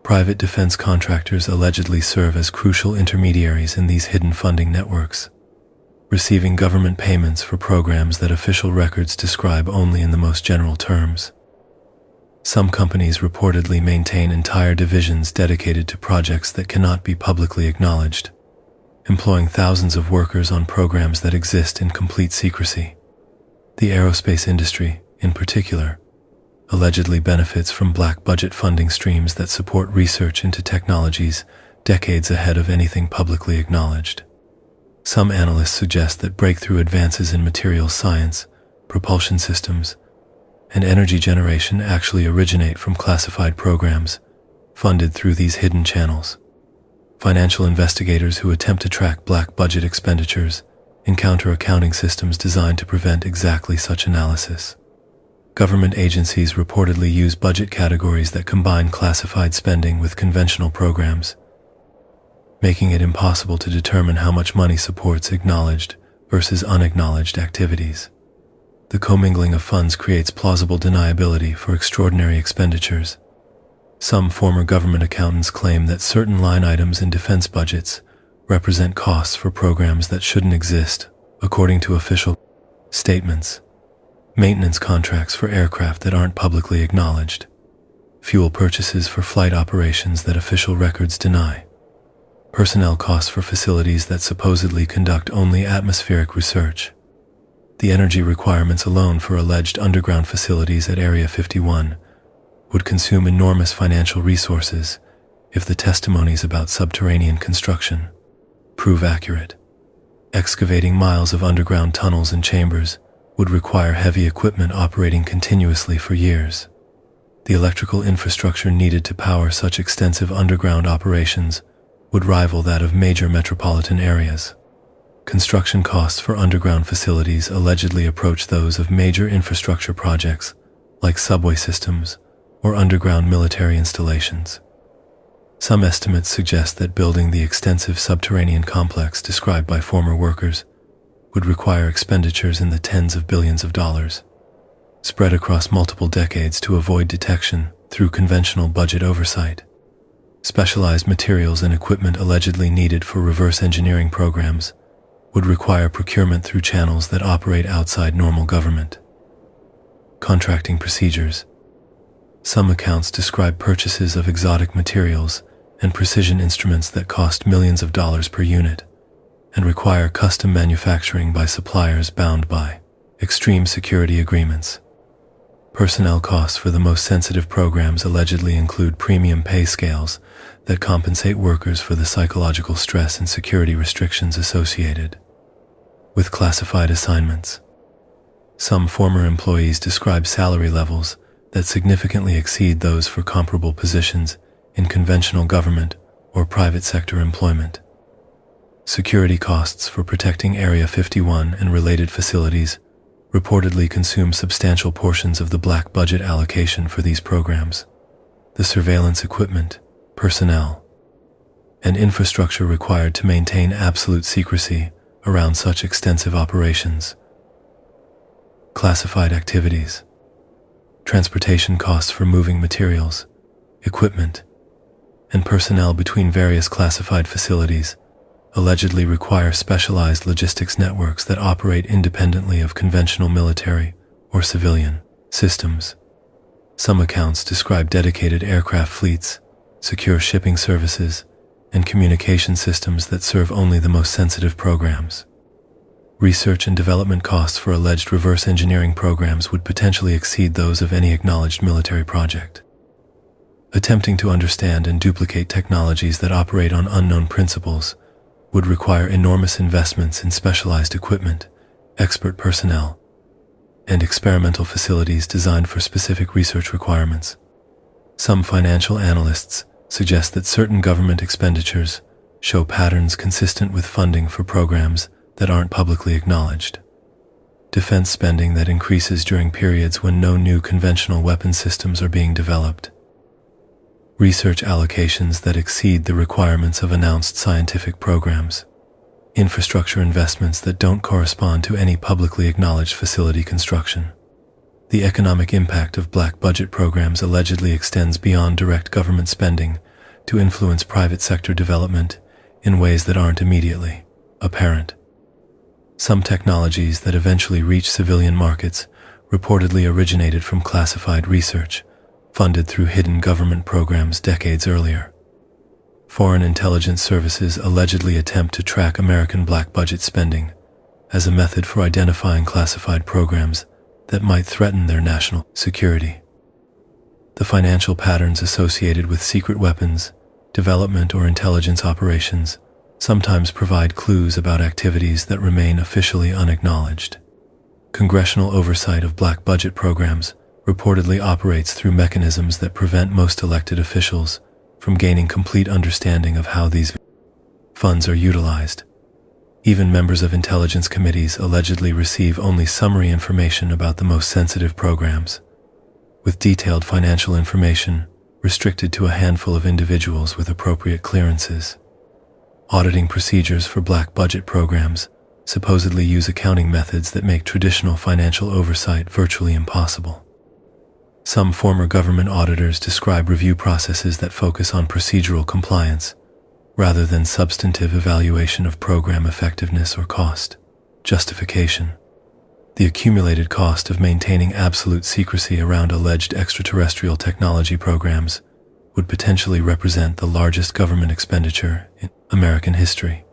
Private defense contractors allegedly serve as crucial intermediaries in these hidden funding networks, receiving government payments for programs that official records describe only in the most general terms. Some companies reportedly maintain entire divisions dedicated to projects that cannot be publicly acknowledged, employing thousands of workers on programs that exist in complete secrecy. The aerospace industry, in particular, allegedly benefits from black budget funding streams that support research into technologies decades ahead of anything publicly acknowledged. Some analysts suggest that breakthrough advances in materials science, propulsion systems, and energy generation actually originate from classified programs funded through these hidden channels. Financial investigators who attempt to track black budget expenditures encounter accounting systems designed to prevent exactly such analysis. Government agencies reportedly use budget categories that combine classified spending with conventional programs, making it impossible to determine how much money supports acknowledged versus unacknowledged activities. The commingling of funds creates plausible deniability for extraordinary expenditures. Some former government accountants claim that certain line items in defense budgets represent costs for programs that shouldn't exist, according to official statements. Maintenance contracts for aircraft that aren't publicly acknowledged. Fuel purchases for flight operations that official records deny. Personnel costs for facilities that supposedly conduct only atmospheric research. The energy requirements alone for alleged underground facilities at Area 51 would consume enormous financial resources if the testimonies about subterranean construction prove accurate. Excavating miles of underground tunnels and chambers would require heavy equipment operating continuously for years. The electrical infrastructure needed to power such extensive underground operations would rival that of major metropolitan areas. Construction costs for underground facilities allegedly approach those of major infrastructure projects like subway systems or underground military installations. Some estimates suggest that building the extensive subterranean complex described by former workers would require expenditures in the tens of billions of dollars, spread across multiple decades to avoid detection through conventional budget oversight. Specialized materials and equipment allegedly needed for reverse engineering programs would require procurement through channels that operate outside normal government. Contracting procedures. Some accounts describe purchases of exotic materials and precision instruments that cost millions of dollars per unit and require custom manufacturing by suppliers bound by extreme security agreements. Personnel costs for the most sensitive programs allegedly include premium pay scales that compensate workers for the psychological stress and security restrictions associated with classified assignments. Some former employees describe salary levels that significantly exceed those for comparable positions in conventional government or private sector employment. Security costs for protecting Area 51 and related facilities reportedly consume substantial portions of the black budget allocation for these programs. The surveillance equipment, personnel, and infrastructure required to maintain absolute secrecy around such extensive operations. Classified activities. Transportation costs for moving materials, equipment, and personnel between various classified facilities allegedly require specialized logistics networks that operate independently of conventional military or civilian systems. Some accounts describe dedicated aircraft fleets, secure shipping services, and communication systems that serve only the most sensitive programs. Research and development costs for alleged reverse engineering programs would potentially exceed those of any acknowledged military project. Attempting to understand and duplicate technologies that operate on unknown principles would require enormous investments in specialized equipment, expert personnel, and experimental facilities designed for specific research requirements. Some financial analysts suggest that certain government expenditures show patterns consistent with funding for programs that aren't publicly acknowledged. Defense spending that increases during periods when no new conventional weapon systems are being developed. Research allocations that exceed the requirements of announced scientific programs. Infrastructure investments that don't correspond to any publicly acknowledged facility construction. The economic impact of black budget programs allegedly extends beyond direct government spending to influence private sector development in ways that aren't immediately apparent. Some technologies that eventually reach civilian markets reportedly originated from classified research funded through hidden government programs decades earlier. Foreign intelligence services allegedly attempt to track American black budget spending as a method for identifying classified programs that might threaten their national security. The financial patterns associated with secret weapons, development, or intelligence operations sometimes provide clues about activities that remain officially unacknowledged. Congressional oversight of black budget programs reportedly operates through mechanisms that prevent most elected officials from gaining complete understanding of how these funds are utilized. Even members of intelligence committees allegedly receive only summary information about the most sensitive programs, with detailed financial information restricted to a handful of individuals with appropriate clearances. Auditing procedures for black budget programs supposedly use accounting methods that make traditional financial oversight virtually impossible. Some former government auditors describe review processes that focus on procedural compliance rather than substantive evaluation of program effectiveness or cost justification. The accumulated cost of maintaining absolute secrecy around alleged extraterrestrial technology programs would potentially represent the largest government expenditure in American history.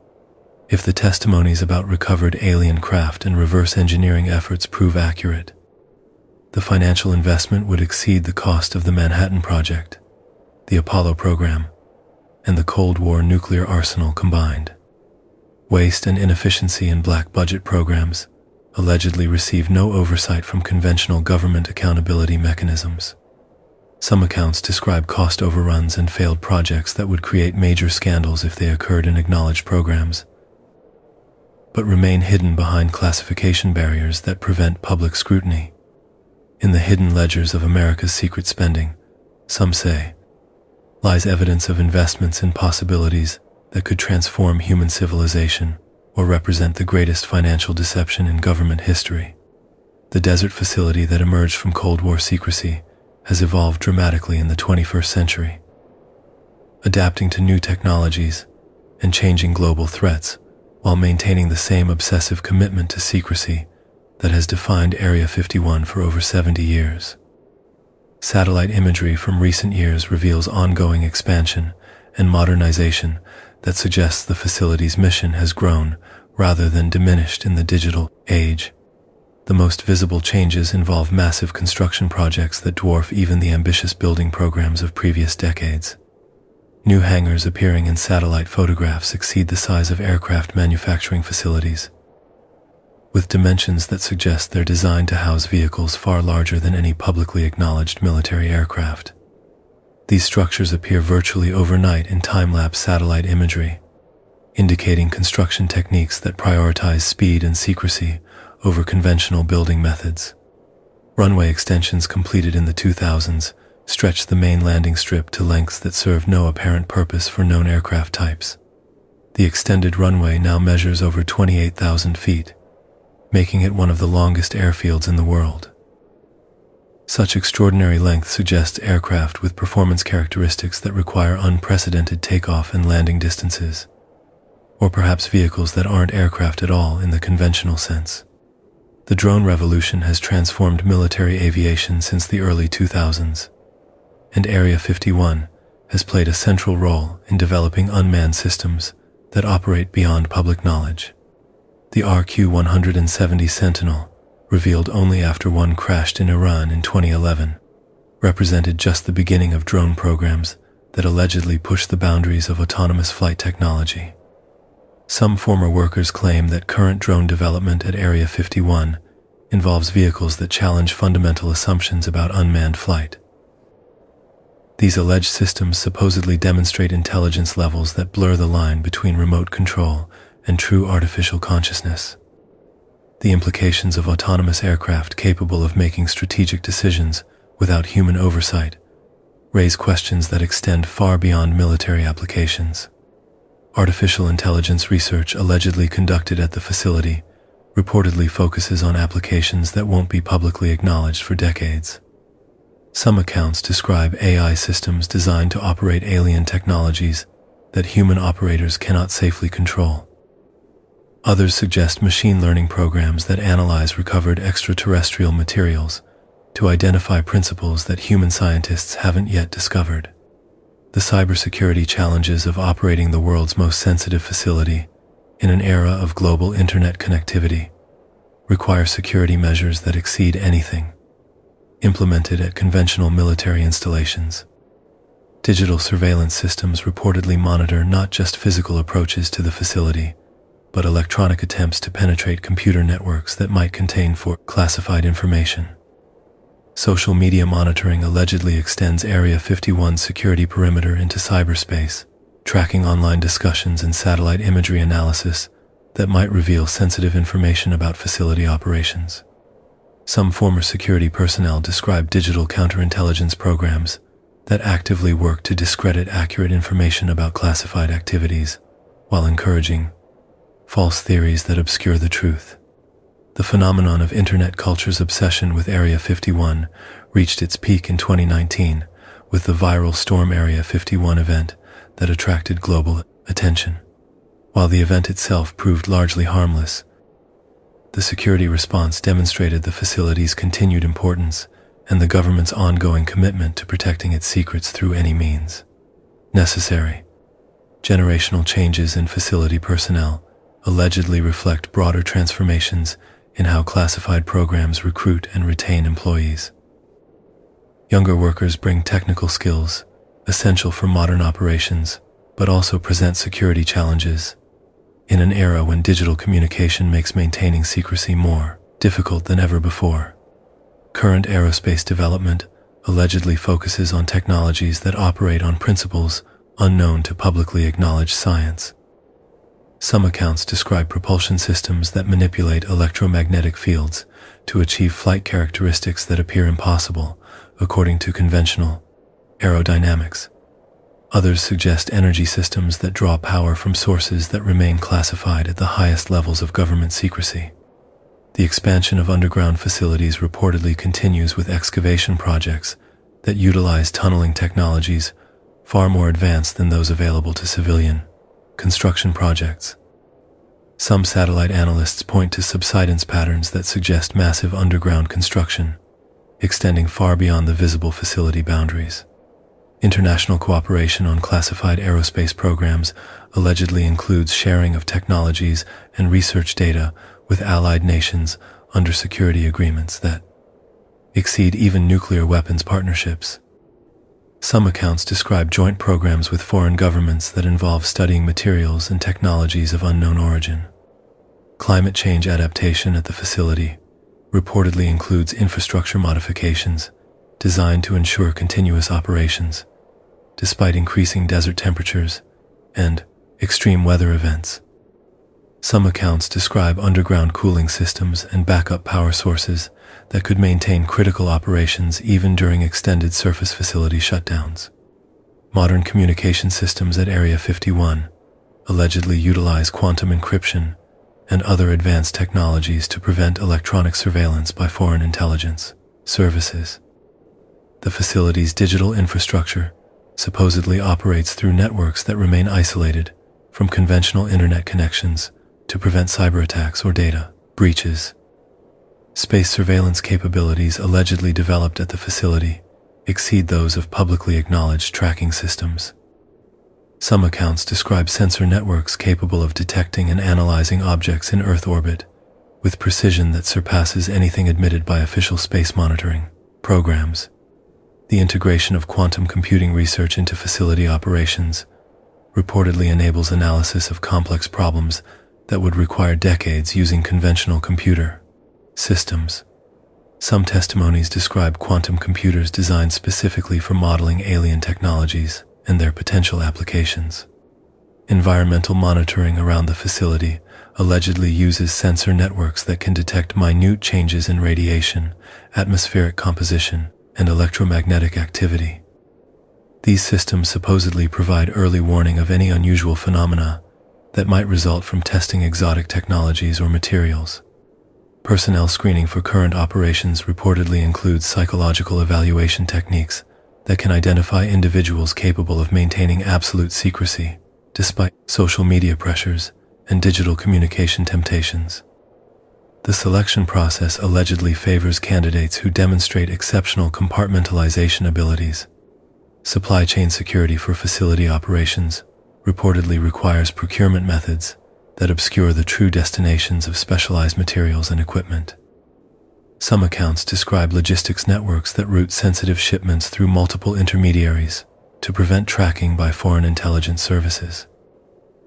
If the testimonies about recovered alien craft and reverse engineering efforts prove accurate, the financial investment would exceed the cost of the Manhattan Project, the Apollo program, and the Cold War nuclear arsenal combined. Waste and inefficiency in black budget programs allegedly receive no oversight from conventional government accountability mechanisms. Some accounts describe cost overruns and failed projects that would create major scandals if they occurred in acknowledged programs, but remain hidden behind classification barriers that prevent public scrutiny. In the hidden ledgers of America's secret spending, some say, lies evidence of investments in possibilities that could transform human civilization or represent the greatest financial deception in government history. The desert facility that emerged from Cold War secrecy has evolved dramatically in the 21st century, adapting to new technologies and changing global threats while maintaining the same obsessive commitment to secrecy that has defined Area 51 for over 70 years. Satellite imagery from recent years reveals ongoing expansion and modernization that suggests the facility's mission has grown rather than diminished in the digital age. The most visible changes involve massive construction projects that dwarf even the ambitious building programs of previous decades. New hangars appearing in satellite photographs exceed the size of aircraft manufacturing facilities, with dimensions that suggest they're designed to house vehicles far larger than any publicly acknowledged military aircraft. These structures appear virtually overnight in time-lapse satellite imagery, indicating construction techniques that prioritize speed and secrecy over conventional building methods. Runway extensions completed in the 2000s stretched the main landing strip to lengths that serve no apparent purpose for known aircraft types. The extended runway now measures over 28,000 feet, making it one of the longest airfields in the world. Such extraordinary length suggests aircraft with performance characteristics that require unprecedented takeoff and landing distances, or perhaps vehicles that aren't aircraft at all in the conventional sense. The drone revolution has transformed military aviation since the early 2000s, and Area 51 has played a central role in developing unmanned systems that operate beyond public knowledge. The RQ-170 Sentinel, revealed only after one crashed in Iran in 2011, represented just the beginning of drone programs that allegedly push the boundaries of autonomous flight technology. Some former workers claim that current drone development at Area 51 involves vehicles that challenge fundamental assumptions about unmanned flight. These alleged systems supposedly demonstrate intelligence levels that blur the line between remote control and true artificial consciousness. The implications of autonomous aircraft capable of making strategic decisions without human oversight raise questions that extend far beyond military applications. Artificial intelligence research allegedly conducted at the facility reportedly focuses on applications that won't be publicly acknowledged for decades. Some accounts describe AI systems designed to operate alien technologies that human operators cannot safely control. Others suggest machine learning programs that analyze recovered extraterrestrial materials to identify principles that human scientists haven't yet discovered. The cybersecurity challenges of operating the world's most sensitive facility in an era of global internet connectivity require security measures that exceed anything implemented at conventional military installations. Digital surveillance systems reportedly monitor not just physical approaches to the facility, but electronic attempts to penetrate computer networks that might contain classified information. Social media monitoring allegedly extends Area 51's security perimeter into cyberspace, tracking online discussions and satellite imagery analysis that might reveal sensitive information about facility operations. Some former security personnel describe digital counterintelligence programs that actively work to discredit accurate information about classified activities, while encouraging false theories that obscure the truth. The phenomenon of internet culture's obsession with Area 51 reached its peak in 2019 with the viral Storm Area 51 event that attracted global attention. While the event itself proved largely harmless, the security response demonstrated the facility's continued importance and the government's ongoing commitment to protecting its secrets through any means necessary. Generational changes in facility personnel allegedly reflect broader transformations in how classified programs recruit and retain employees. Younger workers bring technical skills essential for modern operations, but also present security challenges in an era when digital communication makes maintaining secrecy more difficult than ever before. Current aerospace development allegedly focuses on technologies that operate on principles unknown to publicly acknowledged science. Some accounts describe propulsion systems that manipulate electromagnetic fields to achieve flight characteristics that appear impossible according to conventional aerodynamics. Others suggest energy systems that draw power from sources that remain classified at the highest levels of government secrecy. The expansion of underground facilities reportedly continues with excavation projects that utilize tunneling technologies far more advanced than those available to civilian construction projects. Some satellite analysts point to subsidence patterns that suggest massive underground construction, extending far beyond the visible facility boundaries. International cooperation on classified aerospace programs allegedly includes sharing of technologies and research data with allied nations under security agreements that exceed even nuclear weapons partnerships. Some accounts describe joint programs with foreign governments that involve studying materials and technologies of unknown origin. Climate change adaptation at the facility reportedly includes infrastructure modifications designed to ensure continuous operations, despite increasing desert temperatures and extreme weather events. Some accounts describe underground cooling systems and backup power sources that could maintain critical operations even during extended surface facility shutdowns. Modern communication systems at Area 51 allegedly utilize quantum encryption and other advanced technologies to prevent electronic surveillance by foreign intelligence services. The facility's digital infrastructure supposedly operates through networks that remain isolated from conventional internet connections to prevent cyber attacks or data breaches. Space surveillance capabilities allegedly developed at the facility exceed those of publicly acknowledged tracking systems. Some accounts describe sensor networks capable of detecting and analyzing objects in Earth orbit with precision that surpasses anything admitted by official space monitoring programs. The integration of quantum computing research into facility operations reportedly enables analysis of complex problems that would require decades using conventional computer systems. Some testimonies describe quantum computers designed specifically for modeling alien technologies and their potential applications. Environmental monitoring around the facility allegedly uses sensor networks that can detect minute changes in radiation, atmospheric composition, and electromagnetic activity. These systems supposedly provide early warning of any unusual phenomena that might result from testing exotic technologies or materials. Personnel screening for current operations reportedly includes psychological evaluation techniques that can identify individuals capable of maintaining absolute secrecy despite social media pressures and digital communication temptations. The selection process allegedly favors candidates who demonstrate exceptional compartmentalization abilities. Supply chain security for facility operations reportedly requires procurement methods that obscure the true destinations of specialized materials and equipment. Some accounts describe logistics networks that route sensitive shipments through multiple intermediaries to prevent tracking by foreign intelligence services.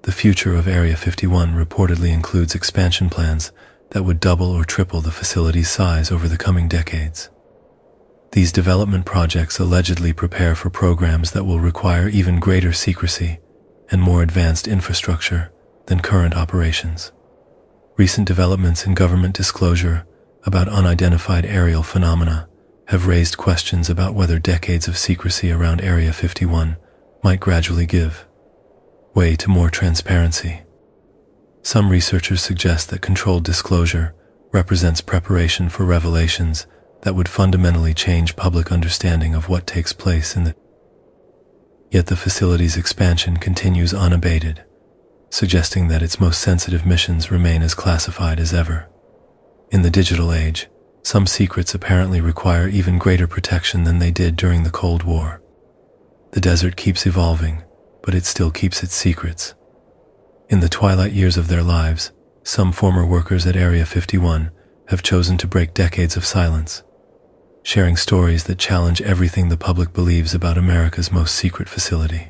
The future of Area 51 reportedly includes expansion plans that would double or triple the facility's size over the coming decades. These development projects allegedly prepare for programs that will require even greater secrecy and more advanced infrastructure than current operations. Recent developments in government disclosure about unidentified aerial phenomena have raised questions about whether decades of secrecy around Area 51 might gradually give way to more transparency. Some researchers suggest that controlled disclosure represents preparation for revelations that would fundamentally change public understanding of what takes place in the. Yet the facility's expansion continues unabated, suggesting that its most sensitive missions remain as classified as ever. In the digital age, some secrets apparently require even greater protection than they did during the Cold War. The desert keeps evolving, but it still keeps its secrets. In the twilight years of their lives, some former workers at Area 51 have chosen to break decades of silence, sharing stories that challenge everything the public believes about America's most secret facility.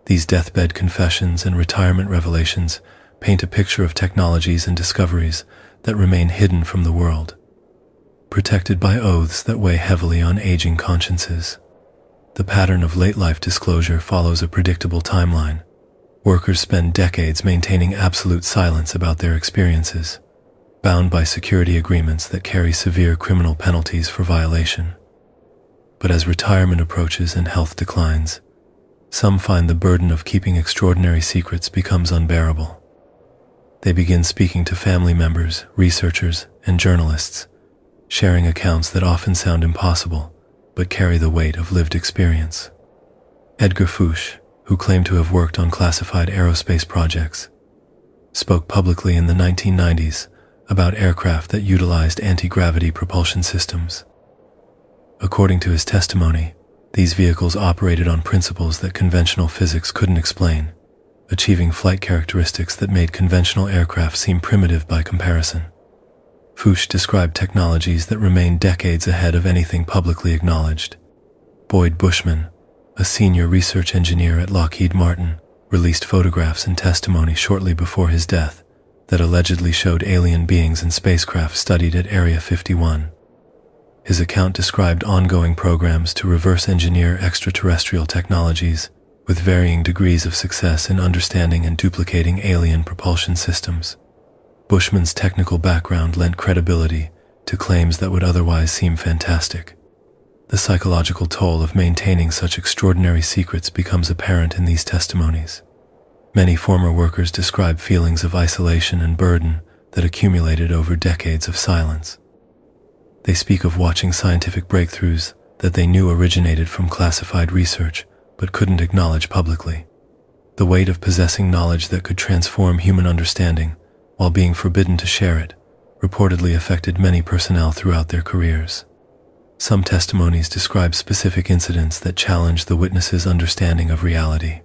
These deathbed confessions and retirement revelations paint a picture of technologies and discoveries that remain hidden from the world, protected by oaths that weigh heavily on aging consciences. The pattern of late-life disclosure follows a predictable timeline. Workers spend decades maintaining absolute silence about their experiences, bound by security agreements that carry severe criminal penalties for violation. But as retirement approaches and health declines, some find the burden of keeping extraordinary secrets becomes unbearable. They begin speaking to family members, researchers, and journalists, sharing accounts that often sound impossible, but carry the weight of lived experience. Edgar Fuchs, who claimed to have worked on classified aerospace projects, spoke publicly in the 1990s about aircraft that utilized anti-gravity propulsion systems. According to his testimony, these vehicles operated on principles that conventional physics couldn't explain, achieving flight characteristics that made conventional aircraft seem primitive by comparison. Fuchs described technologies that remained decades ahead of anything publicly acknowledged. Boyd Bushman, a senior research engineer at Lockheed Martin, released photographs and testimony shortly before his death that allegedly showed alien beings and spacecraft studied at Area 51. His account described ongoing programs to reverse engineer extraterrestrial technologies, with varying degrees of success in understanding and duplicating alien propulsion systems. Bushman's technical background lent credibility to claims that would otherwise seem fantastic. The psychological toll of maintaining such extraordinary secrets becomes apparent in these testimonies. Many former workers describe feelings of isolation and burden that accumulated over decades of silence. They speak of watching scientific breakthroughs that they knew originated from classified research but couldn't acknowledge publicly. The weight of possessing knowledge that could transform human understanding while being forbidden to share it reportedly affected many personnel throughout their careers. Some testimonies describe specific incidents that challenged the witnesses' understanding of reality.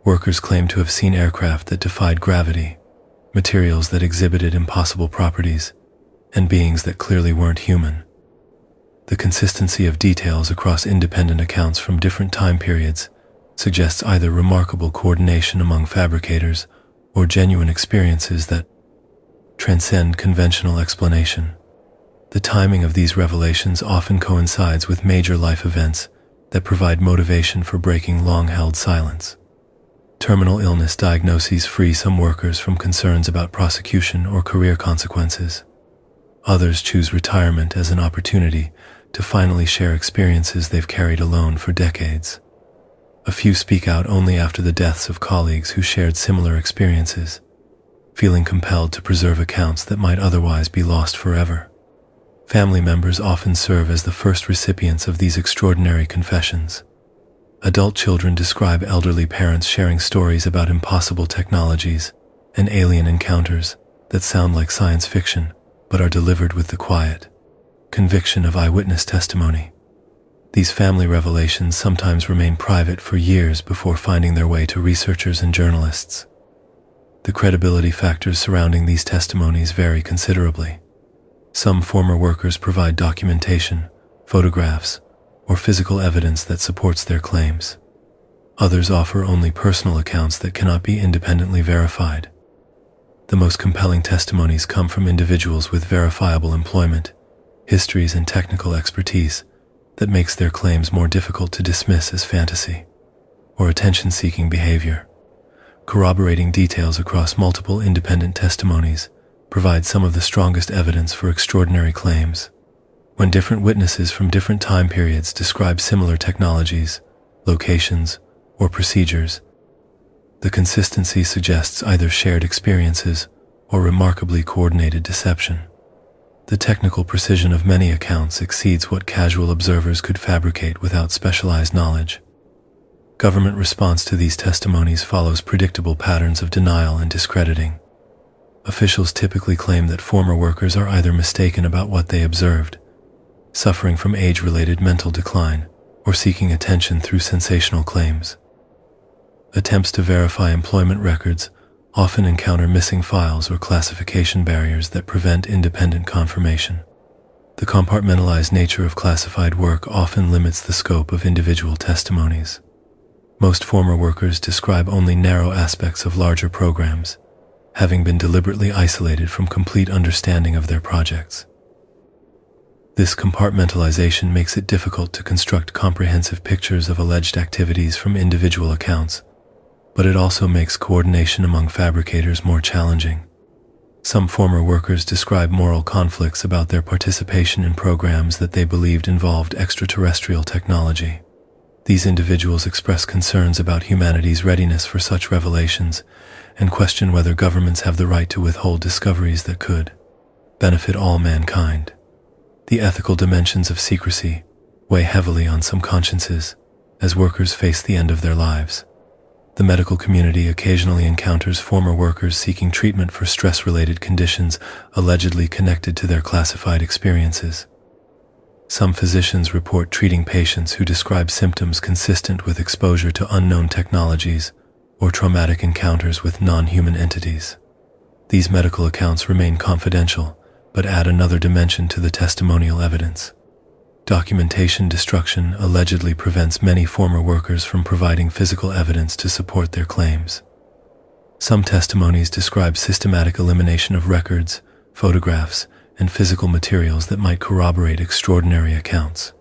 Workers claim to have seen aircraft that defied gravity, materials that exhibited impossible properties, and beings that clearly weren't human. The consistency of details across independent accounts from different time periods suggests either remarkable coordination among fabricators or genuine experiences that transcend conventional explanation. The timing of these revelations often coincides with major life events that provide motivation for breaking long-held silence. Terminal illness diagnoses free some workers from concerns about prosecution or career consequences. Others choose retirement as an opportunity to finally share experiences they've carried alone for decades. A few speak out only after the deaths of colleagues who shared similar experiences, feeling compelled to preserve accounts that might otherwise be lost forever. Family members often serve as the first recipients of these extraordinary confessions. Adult children describe elderly parents sharing stories about impossible technologies and alien encounters that sound like science fiction but are delivered with the quiet conviction of eyewitness testimony. These family revelations sometimes remain private for years before finding their way to researchers and journalists. The credibility factors surrounding these testimonies vary considerably. Some former workers provide documentation, photographs, or physical evidence that supports their claims. Others offer only personal accounts that cannot be independently verified. The most compelling testimonies come from individuals with verifiable employment, histories, and technical expertise that makes their claims more difficult to dismiss as fantasy or attention-seeking behavior. Corroborating details across multiple independent testimonies provide some of the strongest evidence for extraordinary claims. When different witnesses from different time periods describe similar technologies, locations, or procedures, The consistency suggests either shared experiences or remarkably coordinated deception. The technical precision of many accounts exceeds what casual observers could fabricate without specialized knowledge. Government response to these testimonies follows predictable patterns of denial and discrediting. Officials typically claim that former workers are either mistaken about what they observed, suffering from age-related mental decline, or seeking attention through sensational claims. Attempts to verify employment records often encounter missing files or classification barriers that prevent independent confirmation. The compartmentalized nature of classified work often limits the scope of individual testimonies. Most former workers describe only narrow aspects of larger programs, having been deliberately isolated from complete understanding of their projects. This compartmentalization makes it difficult to construct comprehensive pictures of alleged activities from individual accounts, but it also makes coordination among fabricators more challenging. Some former workers describe moral conflicts about their participation in programs that they believed involved extraterrestrial technology. These individuals express concerns about humanity's readiness for such revelations and question whether governments have the right to withhold discoveries that could benefit all mankind. The ethical dimensions of secrecy weigh heavily on some consciences as workers face the end of their lives. The medical community occasionally encounters former workers seeking treatment for stress-related conditions allegedly connected to their classified experiences. Some physicians report treating patients who describe symptoms consistent with exposure to unknown technologies or traumatic encounters with non-human entities. These medical accounts remain confidential, but add another dimension to the testimonial evidence. Documentation destruction allegedly prevents many former workers from providing physical evidence to support their claims. Some testimonies describe systematic elimination of records, photographs, and physical materials that might corroborate extraordinary accounts.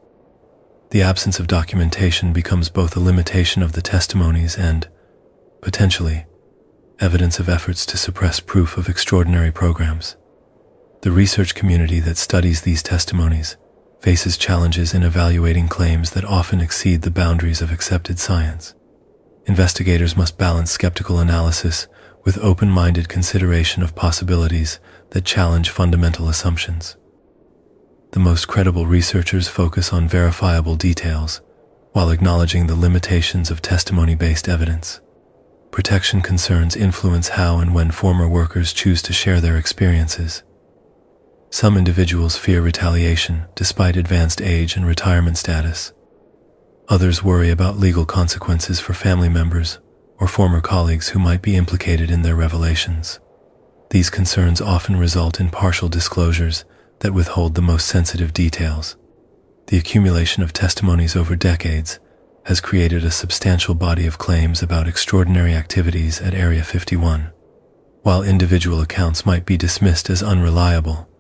The absence of documentation becomes both a limitation of the testimonies and, potentially, evidence of efforts to suppress proof of extraordinary programs. The research community that studies these testimonies faces challenges in evaluating claims that often exceed the boundaries of accepted science. Investigators must balance skeptical analysis with open-minded consideration of possibilities that challenge fundamental assumptions. The most credible researchers focus on verifiable details while acknowledging the limitations of testimony-based evidence. Protection concerns influence how and when former workers choose to share their experiences. Some individuals fear retaliation despite advanced age and retirement status. Others worry about legal consequences for family members or former colleagues who might be implicated in their revelations. These concerns often result in partial disclosures that withhold the most sensitive details. The accumulation of testimonies over decades has created a substantial body of claims about extraordinary activities at Area 51. While individual accounts might be dismissed as unreliable,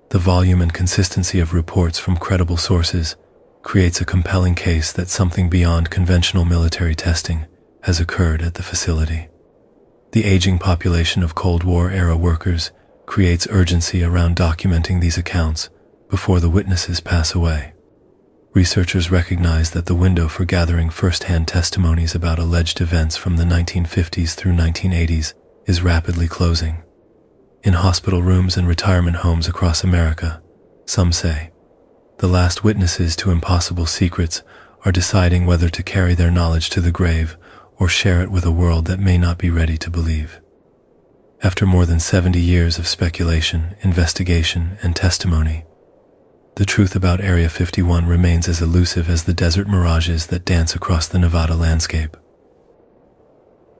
the volume and consistency of reports from credible sources creates a compelling case that something beyond conventional military testing has occurred at the facility. The aging population of Cold War-era workers creates urgency around documenting these accounts before the witnesses pass away. Researchers recognize that the window for gathering first-hand testimonies about alleged events from the 1950s through 1980s is rapidly closing. In hospital rooms and retirement homes across America, some say, the last witnesses to impossible secrets are deciding whether to carry their knowledge to the grave or share it with a world that may not be ready to believe. After more than 70 years of speculation, investigation, and testimony, the truth about Area 51 remains as elusive as the desert mirages that dance across the Nevada landscape.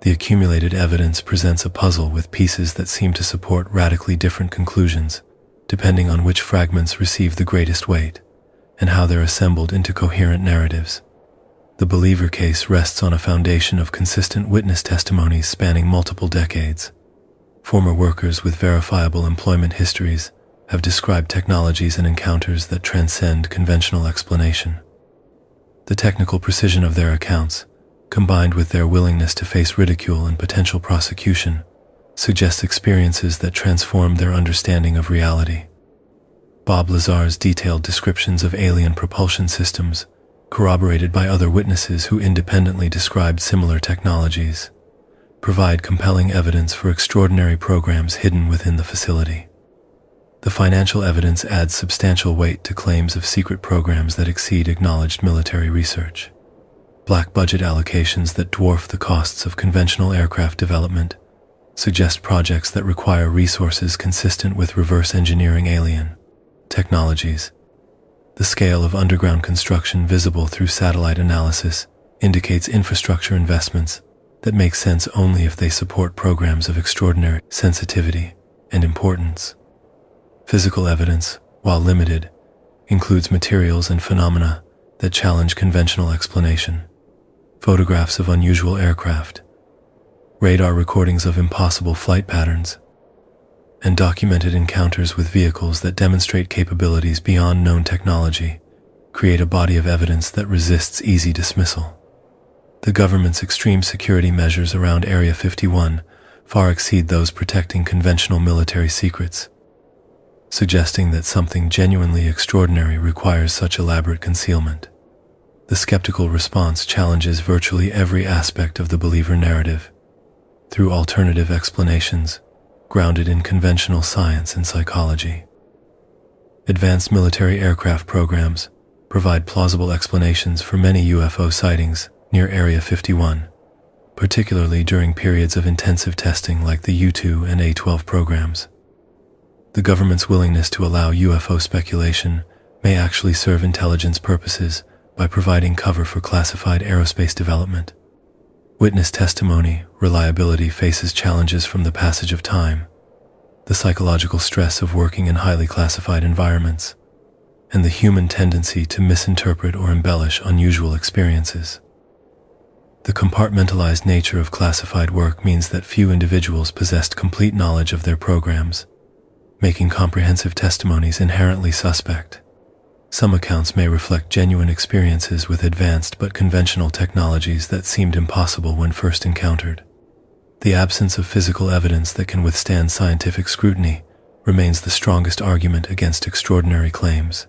The accumulated evidence presents a puzzle with pieces that seem to support radically different conclusions, depending on which fragments receive the greatest weight and how they're assembled into coherent narratives. The believer case rests on a foundation of consistent witness testimonies spanning multiple decades. Former workers with verifiable employment histories have described technologies and encounters that transcend conventional explanation. The technical precision of their accounts, combined with their willingness to face ridicule and potential prosecution, suggests experiences that transform their understanding of reality. Bob Lazar's detailed descriptions of alien propulsion systems, corroborated by other witnesses who independently described similar technologies, provide compelling evidence for extraordinary programs hidden within the facility. The financial evidence adds substantial weight to claims of secret programs that exceed acknowledged military research. Black budget allocations that dwarf the costs of conventional aircraft development suggest projects that require resources consistent with reverse engineering alien technologies. The scale of underground construction visible through satellite analysis indicates infrastructure investments that make sense only if they support programs of extraordinary sensitivity and importance. Physical evidence, while limited, includes materials and phenomena that challenge conventional explanation. Photographs of unusual aircraft, radar recordings of impossible flight patterns, and documented encounters with vehicles that demonstrate capabilities beyond known technology create a body of evidence that resists easy dismissal. The government's extreme security measures around Area 51 far exceed those protecting conventional military secrets, suggesting that something genuinely extraordinary requires such elaborate concealment. The skeptical response challenges virtually every aspect of the believer narrative through alternative explanations grounded in conventional science and psychology. Advanced military aircraft programs provide plausible explanations for many UFO sightings near Area 51, particularly during periods of intensive testing like the U-2 and A-12 programs. The government's willingness to allow UFO speculation may actually serve intelligence purposes by providing cover for classified aerospace development. Witness testimony reliability faces challenges from the passage of time, the psychological stress of working in highly classified environments, and the human tendency to misinterpret or embellish unusual experiences. The compartmentalized nature of classified work means that few individuals possessed complete knowledge of their programs, making comprehensive testimonies inherently suspect. Some accounts may reflect genuine experiences with advanced but conventional technologies that seemed impossible when first encountered. The absence of physical evidence that can withstand scientific scrutiny remains the strongest argument against extraordinary claims.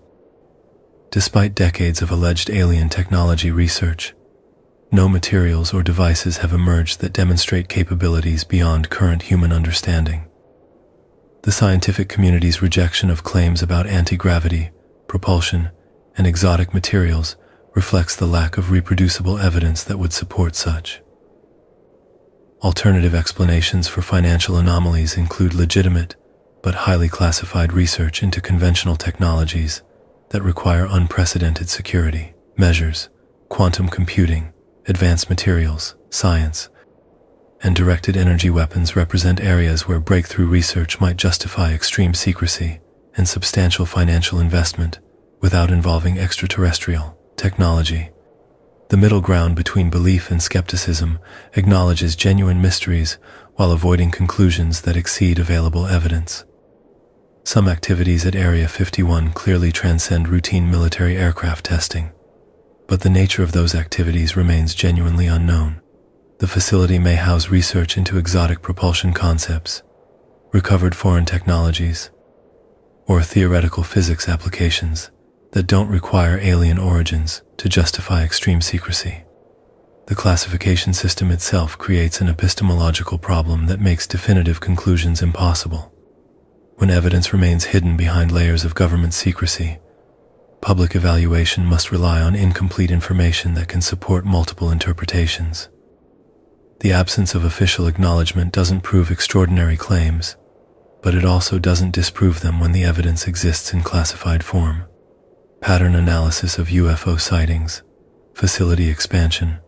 Despite decades of alleged alien technology research, no materials or devices have emerged that demonstrate capabilities beyond current human understanding. The scientific community's rejection of claims about anti-gravity, propulsion, and exotic materials reflects the lack of reproducible evidence that would support such. Alternative explanations for financial anomalies include legitimate but highly classified research into conventional technologies that require unprecedented security measures, quantum computing, advanced materials, science, and directed energy weapons represent areas where breakthrough research might justify extreme secrecy and substantial financial investment without involving extraterrestrial technology. The middle ground between belief and skepticism acknowledges genuine mysteries while avoiding conclusions that exceed available evidence. Some activities at Area 51 clearly transcend routine military aircraft testing, but the nature of those activities remains genuinely unknown. The facility may house research into exotic propulsion concepts, recovered foreign technologies, or theoretical physics applications that don't require alien origins to justify extreme secrecy. The classification system itself creates an epistemological problem that makes definitive conclusions impossible. When evidence remains hidden behind layers of government secrecy, public evaluation must rely on incomplete information that can support multiple interpretations. The absence of official acknowledgement doesn't prove extraordinary claims, but it also doesn't disprove them when the evidence exists in classified form. Pattern analysis of UFO sightings, facility expansion,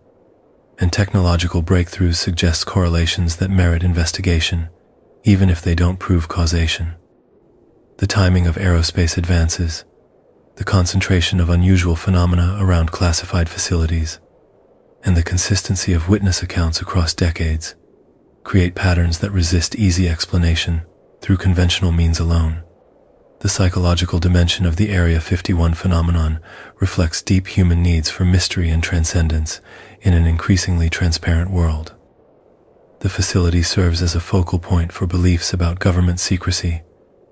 and technological breakthroughs suggest correlations that merit investigation, even if they don't prove causation. The timing of aerospace advances, the concentration of unusual phenomena around classified facilities, and the consistency of witness accounts across decades create patterns that resist easy explanation through conventional means alone. The psychological dimension of the Area 51 phenomenon reflects deep human needs for mystery and transcendence in an increasingly transparent world. The facility serves as a focal point for beliefs about government secrecy,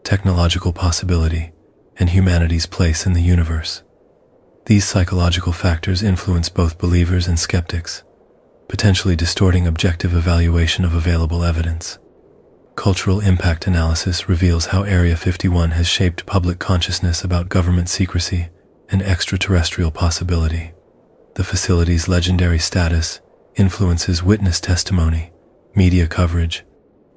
technological possibility, and humanity's place in the universe. These psychological factors influence both believers and skeptics, potentially distorting objective evaluation of available evidence. Cultural impact analysis reveals how Area 51 has shaped public consciousness about government secrecy and extraterrestrial possibility. The facility's legendary status influences witness testimony, media coverage,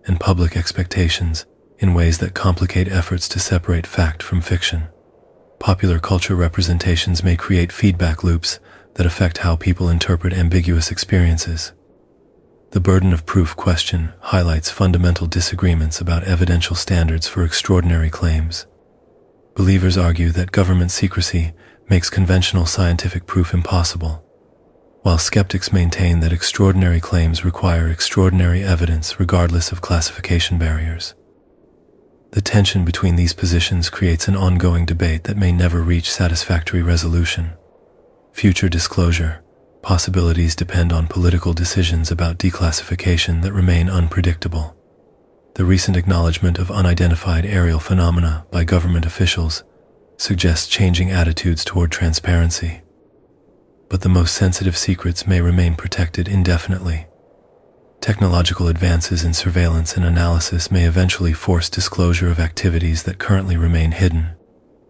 and public expectations in ways that complicate efforts to separate fact from fiction. Popular culture representations may create feedback loops that affect how people interpret ambiguous experiences. The burden of proof question highlights fundamental disagreements about evidential standards for extraordinary claims. Believers argue that government secrecy makes conventional scientific proof impossible, while skeptics maintain that extraordinary claims require extraordinary evidence regardless of classification barriers. The tension between these positions creates an ongoing debate that may never reach satisfactory resolution. Future disclosure possibilities depend on political decisions about declassification that remain unpredictable. The recent acknowledgement of unidentified aerial phenomena by government officials suggests changing attitudes toward transparency. But the most sensitive secrets may remain protected indefinitely. Technological advances in surveillance and analysis may eventually force disclosure of activities that currently remain hidden.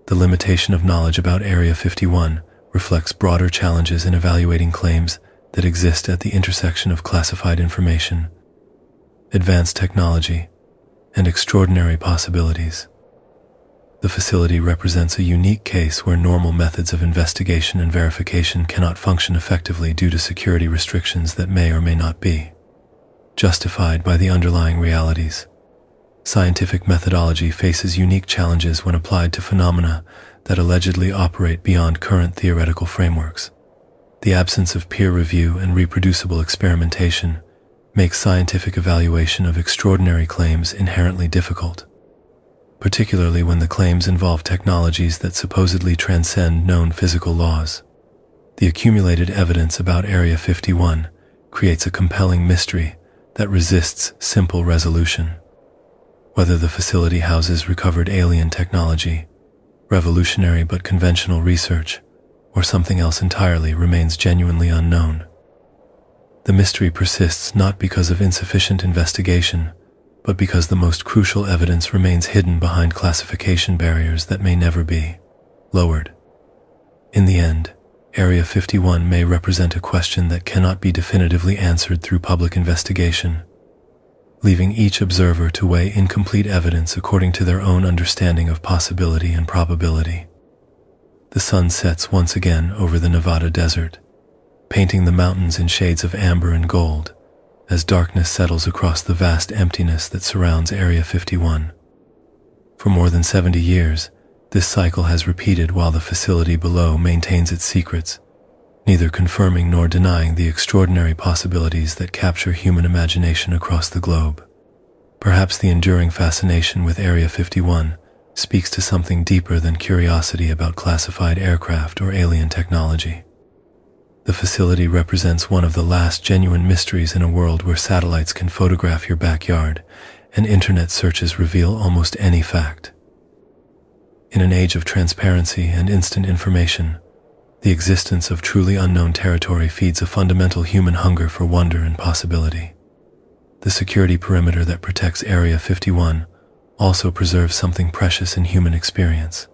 The limitation of knowledge about Area 51 reflects broader challenges in evaluating claims that exist at the intersection of classified information, advanced technology, and extraordinary possibilities. The facility represents a unique case where normal methods of investigation and verification cannot function effectively due to security restrictions that may or may not be justified by the underlying realities. Scientific methodology faces unique challenges when applied to phenomena that allegedly operate beyond current theoretical frameworks. The absence of peer review and reproducible experimentation makes scientific evaluation of extraordinary claims inherently difficult, particularly when the claims involve technologies that supposedly transcend known physical laws. The accumulated evidence about Area 51 creates a compelling mystery that resists simple resolution. Whether the facility houses recovered alien technology, revolutionary but conventional research, or something else entirely remains genuinely unknown. The mystery persists not because of insufficient investigation, but because the most crucial evidence remains hidden behind classification barriers that may never be lowered. In the end, Area 51 may represent a question that cannot be definitively answered through public investigation, leaving each observer to weigh incomplete evidence according to their own understanding of possibility and probability. The sun sets once again over the Nevada desert, painting the mountains in shades of amber and gold as darkness settles across the vast emptiness that surrounds Area 51. For more than 70 years, this cycle has repeated while the facility below maintains its secrets, neither confirming nor denying the extraordinary possibilities that capture human imagination across the globe. Perhaps the enduring fascination with Area 51 speaks to something deeper than curiosity about classified aircraft or alien technology. The facility represents one of the last genuine mysteries in a world where satellites can photograph your backyard and internet searches reveal almost any fact. In an age of transparency and instant information, the existence of truly unknown territory feeds a fundamental human hunger for wonder and possibility. The security perimeter that protects Area 51 also preserves something precious in human experience: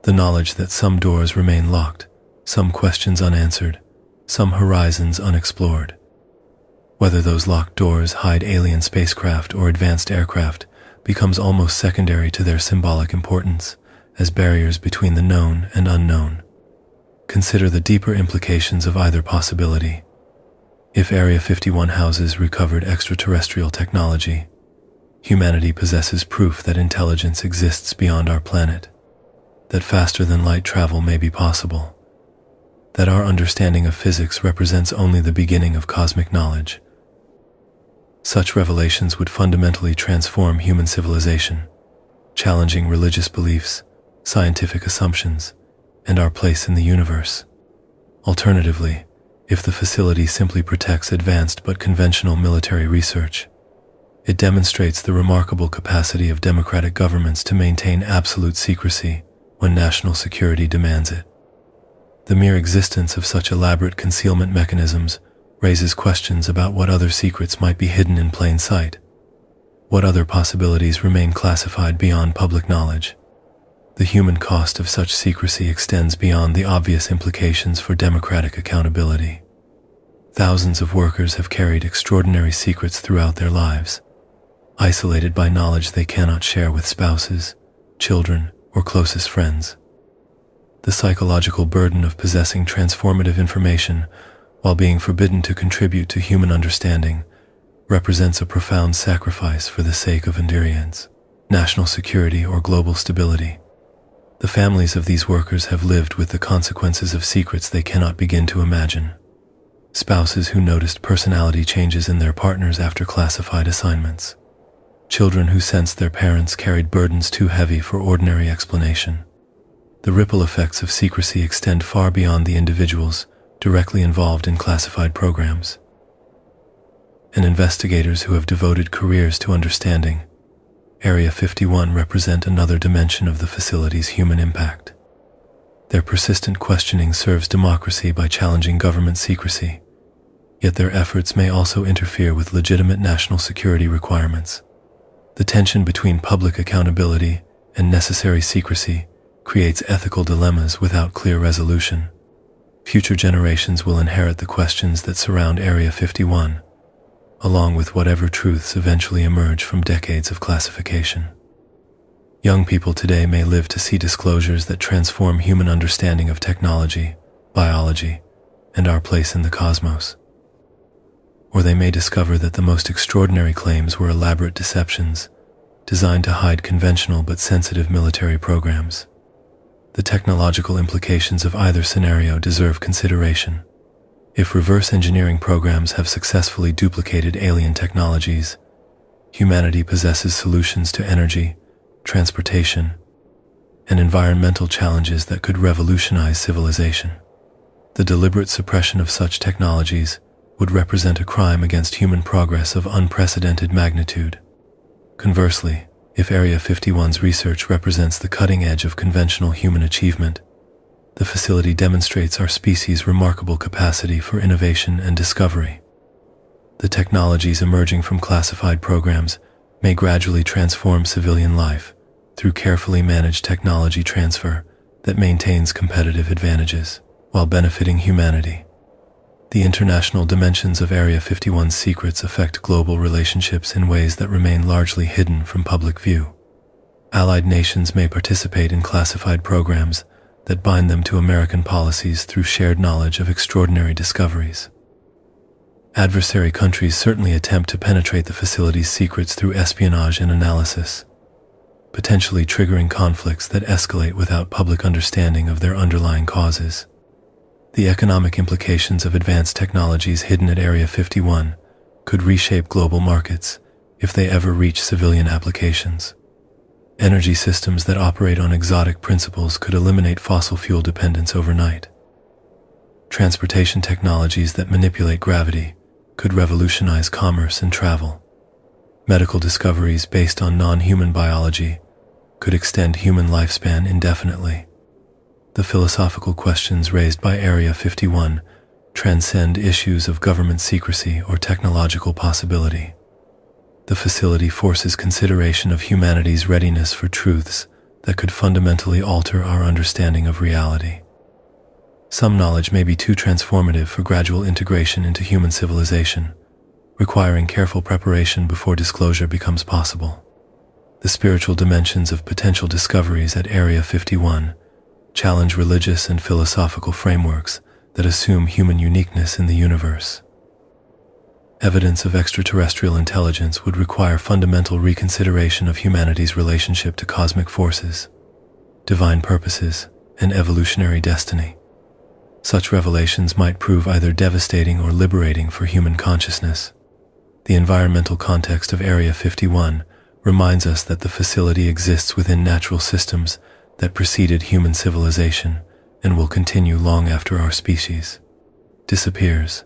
the knowledge that some doors remain locked, some questions unanswered, some horizons unexplored. Whether those locked doors hide alien spacecraft or advanced aircraft becomes almost secondary to their symbolic importance as barriers between the known and unknown. Consider the deeper implications of either possibility. If Area 51 houses recovered extraterrestrial technology, humanity possesses proof that intelligence exists beyond our planet, that faster-than-light travel may be possible, that our understanding of physics represents only the beginning of cosmic knowledge. Such revelations would fundamentally transform human civilization, challenging religious beliefs, scientific assumptions, and our place in the universe. Alternatively, if the facility simply protects advanced but conventional military research, it demonstrates the remarkable capacity of democratic governments to maintain absolute secrecy when national security demands it. The mere existence of such elaborate concealment mechanisms raises questions about what other secrets might be hidden in plain sight. What other possibilities remain classified beyond public knowledge? The human cost of such secrecy extends beyond the obvious implications for democratic accountability. Thousands of workers have carried extraordinary secrets throughout their lives, isolated by knowledge they cannot share with spouses, children, or closest friends. The psychological burden of possessing transformative information while being forbidden to contribute to human understanding represents a profound sacrifice for the sake of endurance, national security, or global stability. The families of these workers have lived with the consequences of secrets they cannot begin to imagine. Spouses who noticed personality changes in their partners after classified assignments. Children who sensed their parents carried burdens too heavy for ordinary explanation. The ripple effects of secrecy extend far beyond the individuals directly involved in classified programs. And investigators who have devoted careers to understanding Area 51 represent another dimension of the facility's human impact. Their persistent questioning serves democracy by challenging government secrecy, yet their efforts may also interfere with legitimate national security requirements. The tension between public accountability and necessary secrecy creates ethical dilemmas without clear resolution. Future generations will inherit the questions that surround Area 51, along with whatever truths eventually emerge from decades of classification. Young people today may live to see disclosures that transform human understanding of technology, biology, and our place in the cosmos. Or they may discover that the most extraordinary claims were elaborate deceptions designed to hide conventional but sensitive military programs. The technological implications of either scenario deserve consideration. If reverse engineering programs have successfully duplicated alien technologies, humanity possesses solutions to energy, transportation, and environmental challenges that could revolutionize civilization. The deliberate suppression of such technologies would represent a crime against human progress of unprecedented magnitude. Conversely, if Area 51's research represents the cutting edge of conventional human achievement, the facility demonstrates our species' remarkable capacity for innovation and discovery. The technologies emerging from classified programs may gradually transform civilian life through carefully managed technology transfer that maintains competitive advantages while benefiting humanity. The international dimensions of Area 51's secrets affect global relationships in ways that remain largely hidden from public view. Allied nations may participate in classified programs that bind them to American policies through shared knowledge of extraordinary discoveries. Adversary countries certainly attempt to penetrate the facility's secrets through espionage and analysis, potentially triggering conflicts that escalate without public understanding of their underlying causes. The economic implications of advanced technologies hidden at Area 51 could reshape global markets if they ever reach civilian applications. Energy systems that operate on exotic principles could eliminate fossil fuel dependence overnight. Transportation technologies that manipulate gravity could revolutionize commerce and travel. Medical discoveries based on non-human biology could extend human lifespan indefinitely. The philosophical questions raised by Area 51 transcend issues of government secrecy or technological possibility. The facility forces consideration of humanity's readiness for truths that could fundamentally alter our understanding of reality. Some knowledge may be too transformative for gradual integration into human civilization, requiring careful preparation before disclosure becomes possible. The spiritual dimensions of potential discoveries at Area 51 challenge religious and philosophical frameworks that assume human uniqueness in the universe. Evidence of extraterrestrial intelligence would require fundamental reconsideration of humanity's relationship to cosmic forces, divine purposes, and evolutionary destiny. Such revelations might prove either devastating or liberating for human consciousness. The environmental context of Area 51 reminds us that the facility exists within natural systems that preceded human civilization and will continue long after our species disappears.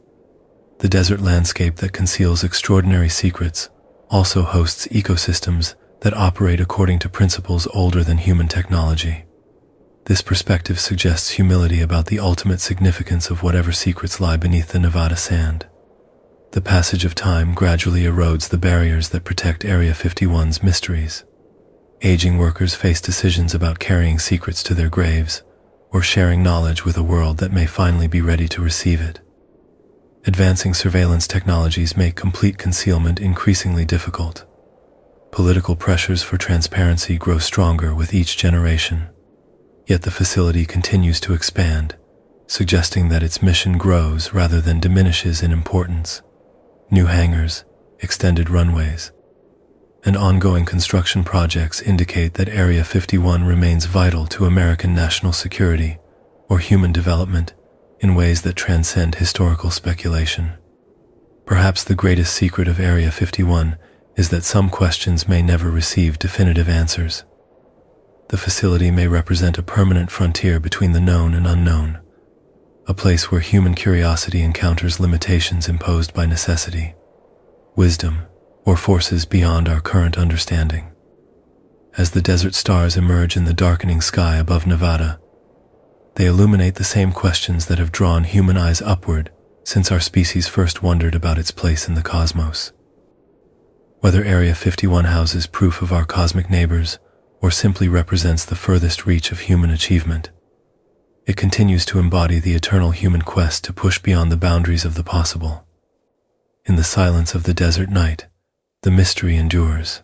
The desert landscape that conceals extraordinary secrets also hosts ecosystems that operate according to principles older than human technology. This perspective suggests humility about the ultimate significance of whatever secrets lie beneath the Nevada sand. The passage of time gradually erodes the barriers that protect Area 51's mysteries. Aging workers face decisions about carrying secrets to their graves or sharing knowledge with a world that may finally be ready to receive it. Advancing surveillance technologies make complete concealment increasingly difficult. Political pressures for transparency grow stronger with each generation. Yet the facility continues to expand, suggesting that its mission grows rather than diminishes in importance. New hangars, extended runways, and ongoing construction projects indicate that Area 51 remains vital to American national security or human development in ways that transcend historical speculation. Perhaps the greatest secret of Area 51 is that some questions may never receive definitive answers. The facility may represent a permanent frontier between the known and unknown, a place where human curiosity encounters limitations imposed by necessity, wisdom, or forces beyond our current understanding. As the desert stars emerge in the darkening sky above Nevada, they illuminate the same questions that have drawn human eyes upward since our species first wondered about its place in the cosmos. Whether Area 51 houses proof of our cosmic neighbors or simply represents the furthest reach of human achievement, it continues to embody the eternal human quest to push beyond the boundaries of the possible. In the silence of the desert night, the mystery endures.